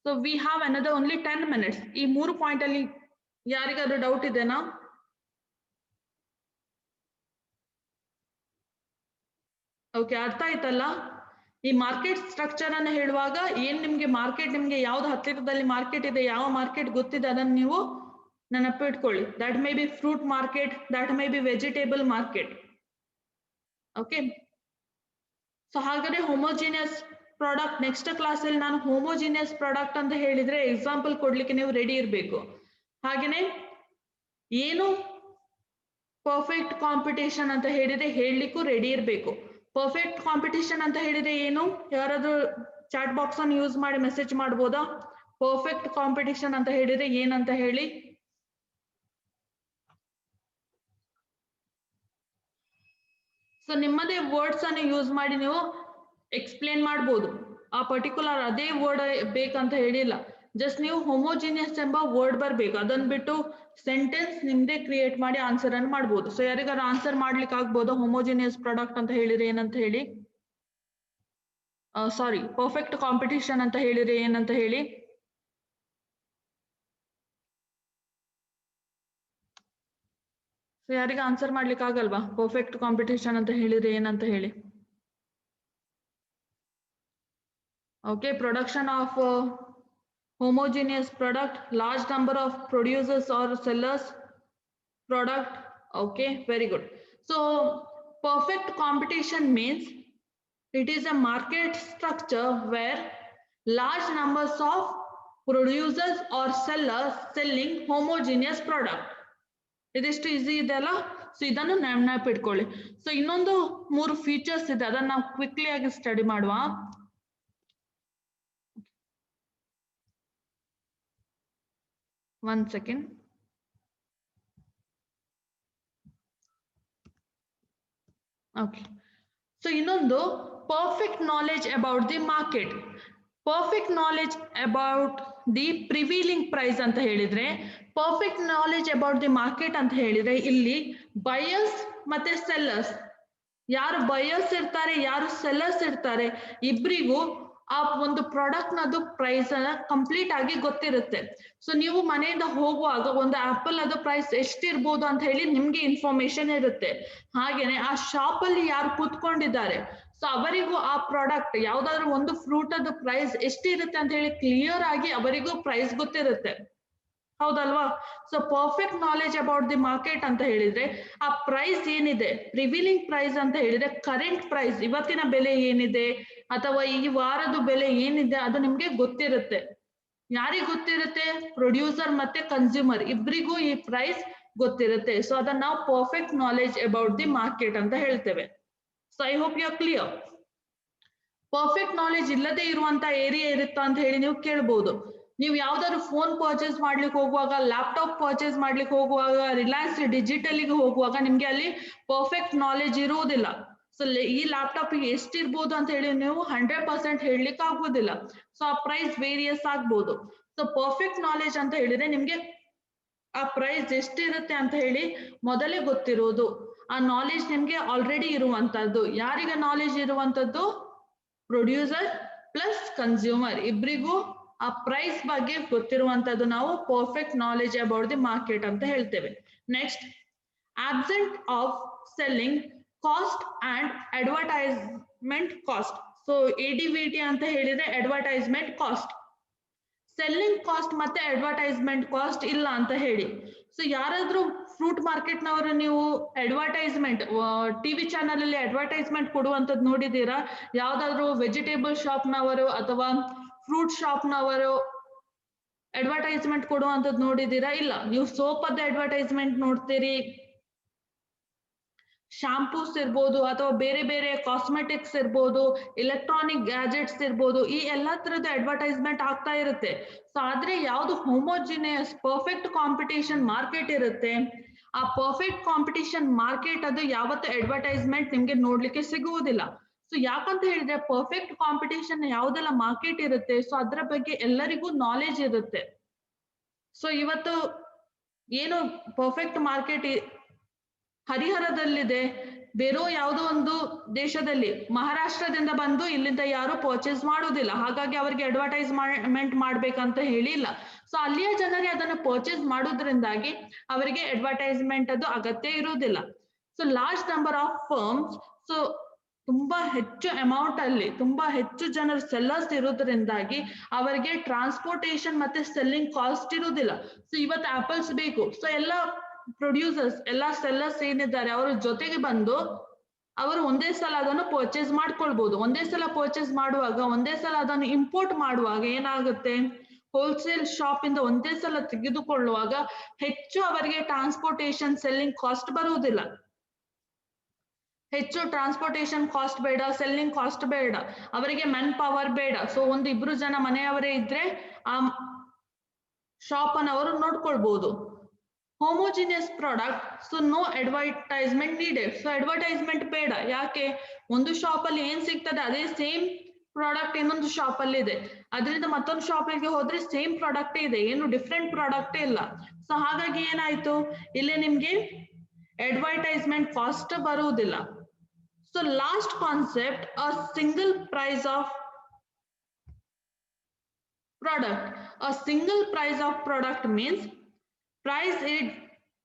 So we have another only 10 minutes. ಈ 3 ಪಾಯಿಂಟ್ ಅಲ್ಲಿ ಯಾರಿಗಾದ್ರೂ ಡೌಟ್ ಇದೆನಾ? ಓಕೆ, ಅರ್ಥ ಆಯ್ತಲ್ಲ? ಈ ಮಾರ್ಕೆಟ್ ಸ್ಟ್ರಕ್ಚರ್ ಅನ್ನು ಹೇಳುವಾಗ ಏನ್ ನಿಮ್ಗೆ ಮಾರ್ಕೆಟ್, ನಿಮ್ಗೆ ಯಾವ್ದು ಹತ್ತಿರದಲ್ಲಿ ಮಾರ್ಕೆಟ್ ಇದೆ, ಯಾವ ಮಾರ್ಕೆಟ್ ಗೊತ್ತಿದೆ ಅದನ್ನು ನೀವು ನೆನಪಿಟ್ಕೊಳ್ಳಿ. That may be fruit market, that may be vegetable market. Okay, so ಹಾಗಾದ್ರೆ ಹೋಮೋಜಿನಿಯಸ್ ಪ್ರಾಡಕ್ಟ್ ನೆಕ್ಸ್ಟ್ ಕ್ಲಾಸ್ ಅಲ್ಲಿ ನಾನು ಹೋಮೋಜಿನಿಯಸ್ ಪ್ರಾಡಕ್ಟ್ ಅಂತ ಹೇಳಿದ್ರೆ ಎಕ್ಸಾಂಪಲ್ ಕೊಡ್ಲಿಕ್ಕೆ ನೀವು ರೆಡಿ ಇರಬೇಕು. ಹಾಗೇನೆ ಏನು ಪರ್ಫೆಕ್ಟ್ ಕಾಂಪಿಟೇಷನ್ ಅಂತ ಹೇಳಿದ್ರೆ ಹೇಳಲಿಕ್ಕೂ ರೆಡಿ ಇರಬೇಕು. ಪರ್ಫೆಕ್ಟ್ ಕಾಂಪಿಟೇಷನ್ ಅಂತ ಹೇಳಿದ್ರೆ ಏನು? ಯಾರಾದ್ರೂ ಚಾಟ್ ಬಾಕ್ಸ್ ಅನ್ನು ಯೂಸ್ ಮಾಡಿ ಮೆಸೇಜ್ ಮಾಡ್ಬೋದಾ? ಪರ್ಫೆಕ್ಟ್ ಕಾಂಪಿಟೇಷನ್ ಅಂತ ಹೇಳಿದ್ರೆ ಏನಂತ ಹೇಳಿ. ಸೊ ನಿಮ್ಮದೇ ವರ್ಡ್ಸ್ ಅನ್ನು ಯೂಸ್ ಮಾಡಿ ನೀವು ಎಕ್ಸ್ಪ್ಲೇನ್ ಮಾಡ್ಬೋದು. ಆ ಪರ್ಟಿಕ್ಯುಲರ್ ಅದೇ ವರ್ಡ್ ಬೇಕಂತ ಹೇಳಿಲ್ಲ, ಜಸ್ಟ್ ನೀವು ಹೋಮೋಜಿನಿಯಸ್ ಎಂಬ ವರ್ಡ್ ಬರ್ಬೇಕು. ಅದನ್ನ ಬಿಟ್ಟು ಸೆಂಟೆನ್ಸ್ ನಿಮ್ದೇ ಕ್ರಿಯೇಟ್ ಮಾಡಿ ಆನ್ಸರ್ ಅನ್ನು ಮಾಡ್ಬೋದು. ಸೊ ಯಾರಿಗಾರು ಆನ್ಸರ್ ಮಾಡ್ಲಿಕ್ಕೆ ಆಗ್ಬೋದು ಹೋಮೋಜಿನಿಯಸ್ ಪ್ರಾಡಕ್ಟ್ ಅಂತ ಹೇಳಿದ್ರೆ ಏನಂತ ಹೇಳಿ? ಸಾರಿ, ಪರ್ಫೆಕ್ಟ್ ಕಾಂಪಿಟೇಷನ್ ಅಂತ ಹೇಳಿದ್ರೆ ಏನಂತ ಹೇಳಿ? ಸೊ ಯಾರಿಗೆ ಆನ್ಸರ್ ಮಾಡ್ಲಿಕ್ಕೆ ಆಗಲ್ವಾ ಪರ್ಫೆಕ್ಟ್ ಕಾಂಪಿಟೇಷನ್ ಅಂತ ಹೇಳಿದ್ರೆ ಏನಂತ ಹೇಳಿ? Okay, production of homogeneous product, large number of producers or sellers product. Okay, very good. So perfect competition means it is a market structure where large numbers of producers or sellers selling homogeneous product. ಇದಿಷ್ಟು ಈಸಿ ಇದೆಲ್ಲ. ಸೊ ಇದನ್ನು ನೆನಪಿಟ್ಕೊಳ್ಳಿ. ಸೊ ಇನ್ನೊಂದು 3 ಫೀಚರ್ಸ್ ಇದೆ, ಅದನ್ನ ನಾವು ಕ್ವಿಕ್ಲಿ ಆಗಿ ಸ್ಟಡಿ ಮಾಡುವ. One second. Okay. So ಇನ್ನೊಂದು perfect knowledge about the market. Perfect knowledge about the prevailing price ಅಂತ ಹೇಳಿದ್ರೆ, perfect knowledge about the market ಅಂತ ಹೇಳಿದ್ರೆ ಇಲ್ಲಿ ಬಯರ್ಸ್ ಮತ್ತೆ ಸೆಲ್ಲರ್ಸ್ ಯಾರು ಬಯರ್ಸ್ ಇರ್ತಾರೆ, ಯಾರು ಸೆಲ್ಲರ್ಸ್ ಇರ್ತಾರೆ, ಇಬ್ರಿಗೂ ಆ ಒಂದು ಪ್ರಾಡಕ್ಟ್ ನದು ಪ್ರೈಸ್ ಅನ್ನ ಕಂಪ್ಲೀಟ್ ಆಗಿ ಗೊತ್ತಿರುತ್ತೆ. ಸೊ ನೀವು ಮನೆಯಿಂದ ಹೋಗುವಾಗ ಒಂದು ಆಪಲ್ ಅದು ಪ್ರೈಸ್ ಎಷ್ಟಿರ್ಬೋದು ಅಂತ ಹೇಳಿ ನಿಮ್ಗೆ ಇನ್ಫಾರ್ಮೇಶನ್ ಇರುತ್ತೆ. ಹಾಗೇನೆ ಆ ಶಾಪ್ ಅಲ್ಲಿ ಯಾರು ಕೂತ್ಕೊಂಡಿದ್ದಾರೆ, ಸೊ ಅವರಿಗೂ ಆ ಪ್ರಾಡಕ್ಟ್ ಯಾವ್ದಾದ್ರು ಒಂದು ಫ್ರೂಟ್ ಅದು ಪ್ರೈಸ್ ಎಷ್ಟಿರುತ್ತೆ ಅಂತ ಹೇಳಿ ಕ್ಲಿಯರ್ ಆಗಿ ಅವರಿಗೂ ಪ್ರೈಸ್ ಗೊತ್ತಿರುತ್ತೆ, ಹೌದಲ್ವಾ? So perfect knowledge about the market ಅಂತ ಹೇಳಿದ್ರೆ ಆ ಪ್ರೈಸ್ ಏನಿದೆ, ಪ್ರಿವಿಲಿಂಗ್ ಪ್ರೈಸ್ ಅಂತ ಹೇಳಿದ್ರೆ ಕರೆಂಟ್ ಪ್ರೈಸ್, ಇವತ್ತಿನ ಬೆಲೆ ಏನಿದೆ ಅಥವಾ ಈ ವಾರದ ಬೆಲೆ ಏನಿದೆ ಅದು ನಿಮ್ಗೆ ಗೊತ್ತಿರುತ್ತೆ. ಯಾರಿಗೆ ಗೊತ್ತಿರುತ್ತೆ? ಪ್ರೊಡ್ಯೂಸರ್ ಮತ್ತೆ ಕನ್ಸ್ಯೂಮರ್ ಇಬ್ರಿಗೂ ಈ ಪ್ರೈಸ್ ಗೊತ್ತಿರುತ್ತೆ. ಸೊ ಅದನ್ನ ನಾವು perfect knowledge about the market ಅಂತ ಹೇಳ್ತೇವೆ. So I hope you are clear. Perfect knowledge ಇಲ್ಲದೆ ಇರುವಂತ ಏರಿಯಾ ಇರುತ್ತಾ ಅಂತ ಹೇಳಿ ನೀವು ಕೇಳ್ಬೋದು. ನೀವು ಯಾವ್ದಾದ್ರು ಫೋನ್ ಪರ್ಚೇಸ್ ಮಾಡ್ಲಿಕ್ಕೆ ಹೋಗುವಾಗ, ಲ್ಯಾಪ್ಟಾಪ್ ಪರ್ಚೇಸ್ ಮಾಡ್ಲಿಕ್ಕೆ ಹೋಗುವಾಗ, ರಿಲಯನ್ಸ್ ಡಿಜಿಟಲ್ಗೆ ಹೋಗುವಾಗ ನಿಮ್ಗೆ ಅಲ್ಲಿ ಪರ್ಫೆಕ್ಟ್ ನಾಲೆಜ್ ಇರುವುದಿಲ್ಲ. ಸೊ ಈ ಲ್ಯಾಪ್ಟಾಪ್ ಎಷ್ಟಿರ್ಬೋದು ಅಂತ ಹೇಳಿ ನೀವು 100% ಹೇಳಲಿಕ್ಕೆ ಆಗುವುದಿಲ್ಲ. ಸೊ ಆ ಪ್ರೈಸ್ ವೇರಿಯಸ್ ಆಗ್ಬೋದು. ಸೊ ಪರ್ಫೆಕ್ಟ್ ನಾಲೆಜ್ ಅಂತ ಹೇಳಿದ್ರೆ ನಿಮ್ಗೆ ಆ ಪ್ರೈಸ್ ಎಷ್ಟಿರುತ್ತೆ ಅಂತ ಹೇಳಿ ಮೊದಲೇ ಗೊತ್ತಿರೋದು. ಆ ನಾಲೆಜ್ ನಿಮ್ಗೆ ಆಲ್ರೆಡಿ ಇರುವಂತದ್ದು. ಯಾರಿಗೆ ನಾಲೆಜ್ ಇರುವಂತದ್ದು? ಪ್ರೊಡ್ಯೂಸರ್ ಪ್ಲಸ್ ಕನ್ಸ್ಯೂಮರ್ ಇಬ್ರಿಗೂ ಆ ಪ್ರೈಸ್ ಬಗ್ಗೆ ಗೊತ್ತಿರುವಂತದ್ದು ನಾವು perfect knowledge about the market ಅಂತ ಹೇಳ್ತೇವೆ. Next, absent of selling cost and advertisement cost. So ADVT ಅಂತ ಹೇಳಿದ್ರೆ ಅಡ್ವರ್ಟೈಸ್ಮೆಂಟ್ ಕಾಸ್ಟ್. ಸೆಲ್ಲಿಂಗ್ ಕಾಸ್ಟ್ ಮತ್ತೆ ಅಡ್ವರ್ಟೈಸ್ಮೆಂಟ್ ಕಾಸ್ಟ್ ಇಲ್ಲ ಅಂತ ಹೇಳಿ. ಸೊ ಯಾರಾದ್ರೂ ಫ್ರೂಟ್ ಮಾರ್ಕೆಟ್ ನವರು ನೀವು ಅಡ್ವರ್ಟೈಸ್ಮೆಂಟ್ ಟಿವಿ ಚಾನಲ್ ಅಲ್ಲಿ ಅಡ್ವರ್ಟೈಸ್ಮೆಂಟ್ ಕೊಡುವಂತದ್ದು ನೋಡಿದೀರಾ? ಯಾವ್ದಾದ್ರು ವೆಜಿಟೇಬಲ್ ಶಾಪ್ ನವರು ಅಥವಾ ಫ್ರೂಟ್ ಶಾಪ್ ನವರು ಅಡ್ವರ್ಟೈಸ್ಮೆಂಟ್ ಕೊಡುವಂತದ್ದು ನೋಡಿದೀರಾ? ಇಲ್ಲ. ನೀವು ಸೋಪ್ ಅದ ಅಡ್ವರ್ಟೈಸ್ಮೆಂಟ್ ನೋಡ್ತೀರಿ, ಶಾಂಪೂಸ್ ಇರ್ಬೋದು ಅಥವಾ ಬೇರೆ ಬೇರೆ ಕಾಸ್ಮೆಟಿಕ್ಸ್ ಇರ್ಬೋದು, ಎಲೆಕ್ಟ್ರಾನಿಕ್ ಗ್ಯಾಜೆಟ್ಸ್ ಇರ್ಬೋದು, ಈ ಎಲ್ಲಾ ತರದ ಅಡ್ವರ್ಟೈಸ್ಮೆಂಟ್ ಆಗ್ತಾ ಇರುತ್ತೆ. ಸೊ ಆದ್ರೆ ಯಾವ್ದು ಹೋಮೋಜಿನಿಯಸ್ ಪರ್ಫೆಕ್ಟ್ ಕಾಂಪಿಟೇಷನ್ ಮಾರ್ಕೆಟ್ ಇರುತ್ತೆ, ಆ ಪರ್ಫೆಕ್ಟ್ ಕಾಂಪಿಟೇಷನ್ ಮಾರ್ಕೆಟ್ ಅದು ಯಾವತ್ತು ಅಡ್ವರ್ಟೈಸ್ಮೆಂಟ್ ನಿಮ್ಗೆ ನೋಡ್ಲಿಕ್ಕೆ ಸಿಗುವುದಿಲ್ಲ. ಸೊ ಯಾಕಂತ ಹೇಳಿದ್ರೆ ಪರ್ಫೆಕ್ಟ್ ಕಾಂಪಿಟೇಷನ್ ಯಾವ್ದೆಲ್ಲ ಮಾರ್ಕೆಟ್ ಇರುತ್ತೆ, ಸೊ ಅದ್ರ ಬಗ್ಗೆ ಎಲ್ಲರಿಗೂ ನಾಲೆಜ್ ಇರುತ್ತೆ. ಸೊ ಇವತ್ತು ಏನು ಪರ್ಫೆಕ್ಟ್ ಮಾರ್ಕೆಟ್ ಹರಿಹರದಲ್ಲಿದೆ, ಬೇರೆ ಯಾವುದೋ ಒಂದು ದೇಶದಲ್ಲಿ ಮಹಾರಾಷ್ಟ್ರದಿಂದ ಬಂದು ಇಲ್ಲಿಂದ ಯಾರು ಪರ್ಚೇಸ್ ಮಾಡುವುದಿಲ್ಲ, ಹಾಗಾಗಿ ಅವರಿಗೆ ಅಡ್ವರ್ಟೈಸ್ಮೆಂಟ್ ಮಾಡ್ಬೇಕಂತ ಹೇಳಿ ಇಲ್ಲ. ಸೊ ಅಲ್ಲಿಯ ಜನರೇ ಅದನ್ನು ಪರ್ಚೇಸ್ ಮಾಡೋದ್ರಿಂದಾಗಿ ಅವರಿಗೆ ಅಡ್ವರ್ಟೈಸ್ಮೆಂಟ್ ಅದು ಅಗತ್ಯ ಇರುವುದಿಲ್ಲ. So large number of firms, so ತುಂಬಾ ಹೆಚ್ಚು ಅಮೌಂಟ್ ಅಲ್ಲಿ ತುಂಬಾ ಹೆಚ್ಚು ಜನರು ಸೆಲ್ಲರ್ಸ್ ಇರೋದ್ರಿಂದಾಗಿ ಅವರಿಗೆ ಟ್ರಾನ್ಸ್ಪೋರ್ಟೇಷನ್ ಮತ್ತೆ ಸೆಲ್ಲಿಂಗ್ ಕಾಸ್ಟ್ ಇರುವುದಿಲ್ಲ. ಸೊ ಇವತ್ತು ಆಪಲ್ಸ್ ಬೇಕು, ಸೊ ಎಲ್ಲ ಪ್ರೊಡ್ಯೂಸರ್ಸ್ ಎಲ್ಲ ಸೆಲ್ಲರ್ಸ್ ಏನಿದ್ದಾರೆ ಅವರ ಜೊತೆಗೆ ಬಂದು ಅವರು ಒಂದೇ ಸಲ ಅದನ್ನು ಪರ್ಚೇಸ್ ಮಾಡ್ಕೊಳ್ಬಹುದು. ಒಂದೇ ಸಲ ಪರ್ಚೇಸ್ ಮಾಡುವಾಗ, ಒಂದೇ ಸಲ ಅದನ್ನು ಇಂಪೋರ್ಟ್ ಮಾಡುವಾಗ ಏನಾಗುತ್ತೆ, ಹೋಲ್ಸೇಲ್ ಶಾಪ್ ಇಂದ ಒಂದೇ ಸಲ ತೆಗೆದುಕೊಳ್ಳುವಾಗ ಹೆಚ್ಚು ಅವರಿಗೆ ಟ್ರಾನ್ಸ್ಪೋರ್ಟೇಷನ್ ಸೆಲ್ಲಿಂಗ್ ಕಾಸ್ಟ್ ಬರುವುದಿಲ್ಲ. ಹೆಚ್ಚು ಟ್ರಾನ್ಸ್ಪೋರ್ಟೇಷನ್ ಕಾಸ್ಟ್ ಬೇಡ, ಸೆಲ್ಲಿಂಗ್ ಕಾಸ್ಟ್ ಬೇಡ, ಅವರಿಗೆ ಮ್ಯಾನ್ ಪವರ್ ಬೇಡ. ಸೊ ಒಂದು 2 ಜನ ಮನೆಯವರೇ ಇದ್ರೆ ಆ ಶಾಪ್ ಅನ್ನು ಅವರು ನೋಡ್ಕೊಳ್ಬಹುದು. Homogeneous product, so no advertisement needed. ಸೊ ಅಡ್ವರ್ಟೈಸ್ಮೆಂಟ್ ಬೇಡ. ಯಾಕೆ? ಒಂದು ಶಾಪ್ ಅಲ್ಲಿ ಏನ್ ಸಿಗ್ತದೆ ಅದೇ ಸೇಮ್ ಪ್ರಾಡಕ್ಟ್ ಇನ್ನೊಂದು ಶಾಪ್ ಅಲ್ಲಿ ಇದೆ, ಅದರಿಂದ ಮತ್ತೊಂದು ಶಾಪಿಗೆ ಹೋದ್ರೆ ಸೇಮ್ ಪ್ರಾಡಕ್ಟ್ ಇದೆ, ಏನು ಡಿಫ್ರೆಂಟ್ ಪ್ರಾಡಕ್ಟ್ ಇಲ್ಲ. ಸೊ ಹಾಗಾಗಿ ಏನಾಯ್ತು, ಇಲ್ಲಿ ನಿಮ್ಗೆ ಅಡ್ವರ್ಟೈಸ್ಮೆಂಟ್ ಕಾಸ್ಟ್ ಬರುವುದಿಲ್ಲ. So last concept, a single price of product. A single price of product means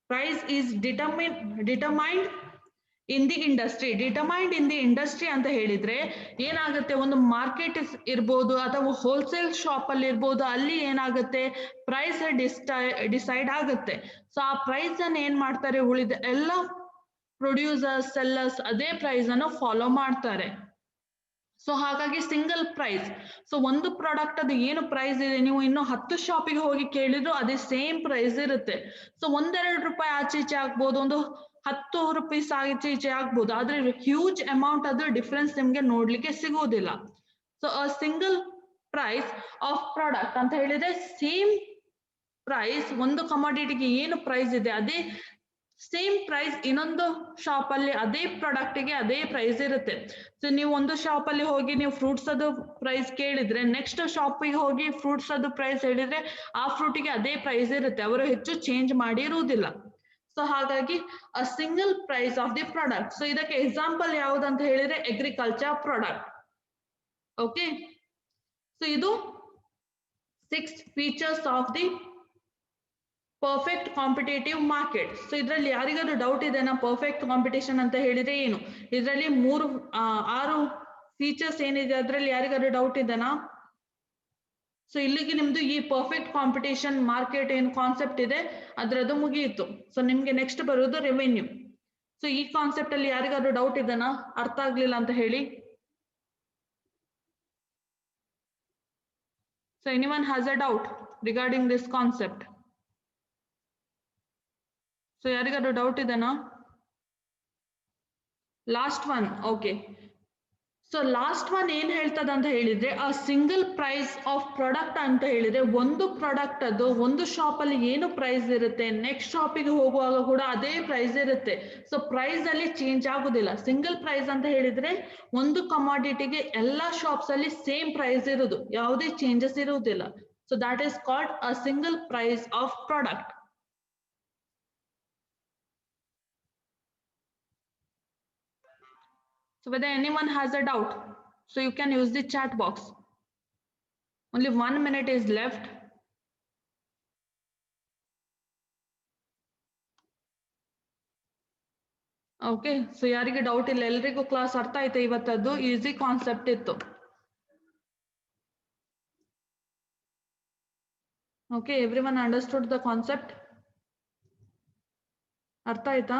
price is determined in the industry. Determined in the industry ಅಂತ ಹೇಳಿದ್ರೆ ಏನಾಗುತ್ತೆ, ಒಂದು ಮಾರ್ಕೆಟ್ ಇರ್ಬೋದು ಅಥವಾ ಹೋಲ್ಸೇಲ್ ಶಾಪ್ ಅಲ್ಲಿ ಇರ್ಬೋದು, ಅಲ್ಲಿ ಏನಾಗುತ್ತೆ ಪ್ರೈಸ್ ಡಿಸೈಡ್ ಆಗುತ್ತೆ. ಸೊ ಆ ಪ್ರೈಸ್ ಅನ್ನು ಏನ್ ಮಾಡ್ತಾರೆ, ಉಳಿದ ಎಲ್ಲ ಪ್ರೊಡ್ಯೂಸರ್ಸ್ ಸೆಲ್ಲರ್ಸ್ ಅದೇ ಪ್ರೈಸ್ ಅನ್ನು ಫಾಲೋ ಮಾಡ್ತಾರೆ. ಸೊ ಹಾಗಾಗಿ ಸಿಂಗಲ್ ಪ್ರೈಸ್. ಸೊ ಒಂದು ಪ್ರಾಡಕ್ಟ್ ಅದು ಏನು ಪ್ರೈಸ್ ಇದೆ, ನೀವು ಇನ್ನು 10 ಶಾಪಿಗೆ ಹೋಗಿ ಕೇಳಿದ್ರು ಅದೇ ಸೇಮ್ ಪ್ರೈಸ್ ಇರುತ್ತೆ. ಸೊ 1-2 ರೂಪಾಯಿ ಆಚೆ ಈಚೆ ಆಗ್ಬೋದು, ಒಂದು 10 ರೂಪಾಯಿ ಆಚೆ ಈಚೆ ಆಗ್ಬೋದು, ಆದ್ರೆ ಹ್ಯೂಜ್ ಅಮೌಂಟ್ ಅದು ಡಿಫ್ರೆನ್ಸ್ ನಿಮ್ಗೆ ನೋಡ್ಲಿಕ್ಕೆ ಸಿಗುವುದಿಲ್ಲ. So a single price of product ಅಂತ ಹೇಳಿದ್ರೆ ಸೇಮ್ ಪ್ರೈಸ್, ಒಂದು ಕಮಾಡಿಟಿಗೆ ಏನು ಪ್ರೈಸ್ ಇದೆ ಅದೇ ಸೇಮ್ ಪ್ರೈಸ್ ಇನ್ನೊಂದು ಶಾಪ್ ಅಲ್ಲಿ ಅದೇ ಪ್ರಾಡಕ್ಟ್ ಗೆ ಅದೇ ಪ್ರೈಸ್ ಇರುತ್ತೆ. ಸೊ ನೀವು ಒಂದು ಶಾಪ್ ಅಲ್ಲಿ ಹೋಗಿ ನೀವು ಫ್ರೂಟ್ಸ್ ಅದು ಪ್ರೈಸ್ ಕೇಳಿದ್ರೆ, ನೆಕ್ಸ್ಟ್ ಶಾಪಿಗೆ ಹೋಗಿ ಫ್ರೂಟ್ಸ್ ಅದು ಪ್ರೈಸ್ ಹೇಳಿದ್ರೆ ಆ ಫ್ರೂಟಿಗೆ ಅದೇ ಪ್ರೈಸ್ ಇರುತ್ತೆ, ಅವರು ಹೆಚ್ಚು ಚೇಂಜ್ ಮಾಡಿರುವುದಿಲ್ಲ. ಸೊ ಹಾಗಾಗಿ a single price of the product. So ಇದಕ್ಕೆ ಎಕ್ಸಾಂಪಲ್ ಯಾವುದಂತ ಹೇಳಿದ್ರೆ ಅಗ್ರಿಕಲ್ಚರ್ ಪ್ರಾಡಕ್ಟ್. ಓಕೆ, ಸೊ ಇದು 6 features of the perfect competitive market. So ಇದರಲ್ಲಿ ಯಾರಿಗಾದ್ರೂ ಡೌಟ್ ಇದೆನಾ ಪರ್ಫೆಕ್ಟ್ ಕಾಂಪಿಟೇಷನ್ ಅಂತ ಹೇಳಿದ್ರೆ ಏನು? ಇದರಲ್ಲಿ 6 ಫೀಚರ್ಸ್ ಏನಿದೆ ಅದರಲ್ಲಿ ಯಾರಿಗಾದ್ರೂ ಡೌಟ್ ಇದೆನಾ? ಸೊ ಇಲ್ಲಿಗೆ ನಿಮ್ದು ಈ ಪರ್ಫೆಕ್ಟ್ ಕಾಂಪಿಟೇಷನ್ ಮಾರ್ಕೆಟ್ ಏನು ಕಾನ್ಸೆಪ್ಟ್ ಇದೆ ಅದರದ್ದು ಮುಗಿಯಿತು. ಸೊ ನಿಮ್ಗೆ ನೆಕ್ಸ್ಟ್ ಬರೋದು ರೆವೆನ್ಯೂ. ಸೊ ಈ ಕಾನ್ಸೆಪ್ಟ್ ಅಲ್ಲಿ ಯಾರಿಗಾದ್ರೂ ಡೌಟ್ ಇದೆನಾ? ಅರ್ಥ ಆಗ್ಲಿಲ್ಲ ಅಂತ ಹೇಳಿ. So anyone has a doubt regarding this concept? So ಯಾರಿಗಾದ್ರೂ ಡೌಟ್ ಇದೆನಾ? Last one. Okay, so last one ಏನ್ ಹೇಳ್ತದ ಅಂತ ಹೇಳಿದ್ರೆ a single price of product ಅಂತ ಹೇಳಿದ್ರೆ ಒಂದು ಪ್ರಾಡಕ್ಟ್ ಅದು ಒಂದು ಶಾಪ್ ಅಲ್ಲಿ ಏನು ಪ್ರೈಸ್ ಇರುತ್ತೆ ನೆಕ್ಸ್ಟ್ ಶಾಪಿಗೆ ಹೋಗುವಾಗ ಕೂಡ ಅದೇ ಪ್ರೈಸ್ ಇರುತ್ತೆ. ಸೊ ಪ್ರೈಸ್ ಅಲ್ಲಿ ಚೇಂಜ್ ಆಗುದಿಲ್ಲ. ಸಿಂಗಲ್ ಪ್ರೈಸ್ ಅಂತ ಹೇಳಿದ್ರೆ ಒಂದು ಕಮಾಡಿಟಿಗೆ ಎಲ್ಲಾ ಶಾಪ್ಸ್ ಅಲ್ಲಿ ಸೇಮ್ ಪ್ರೈಸ್ ಇರುವುದು, ಯಾವುದೇ ಚೇಂಜಸ್ ಇರುವುದಿಲ್ಲ. So that is called a single price of product. So whether anyone has a doubt, so you can use the chat box. Only 1 minute is left. Okay, so ಯಾರಿಗೆ ಡೌಟ್ ಇಲ್ಲ, ಎಲ್ರಿಗೂ ಕ್ಲಾಸ್ ಅರ್ಥ ಆಯ್ತು. ಇವತ್ತದ್ದು ಈಸಿ ಕಾನ್ಸೆಪ್ಟ್ ಇತ್ತು. Okay, everyone understood the concept? ಅರ್ಥ ಆಯ್ತಾ?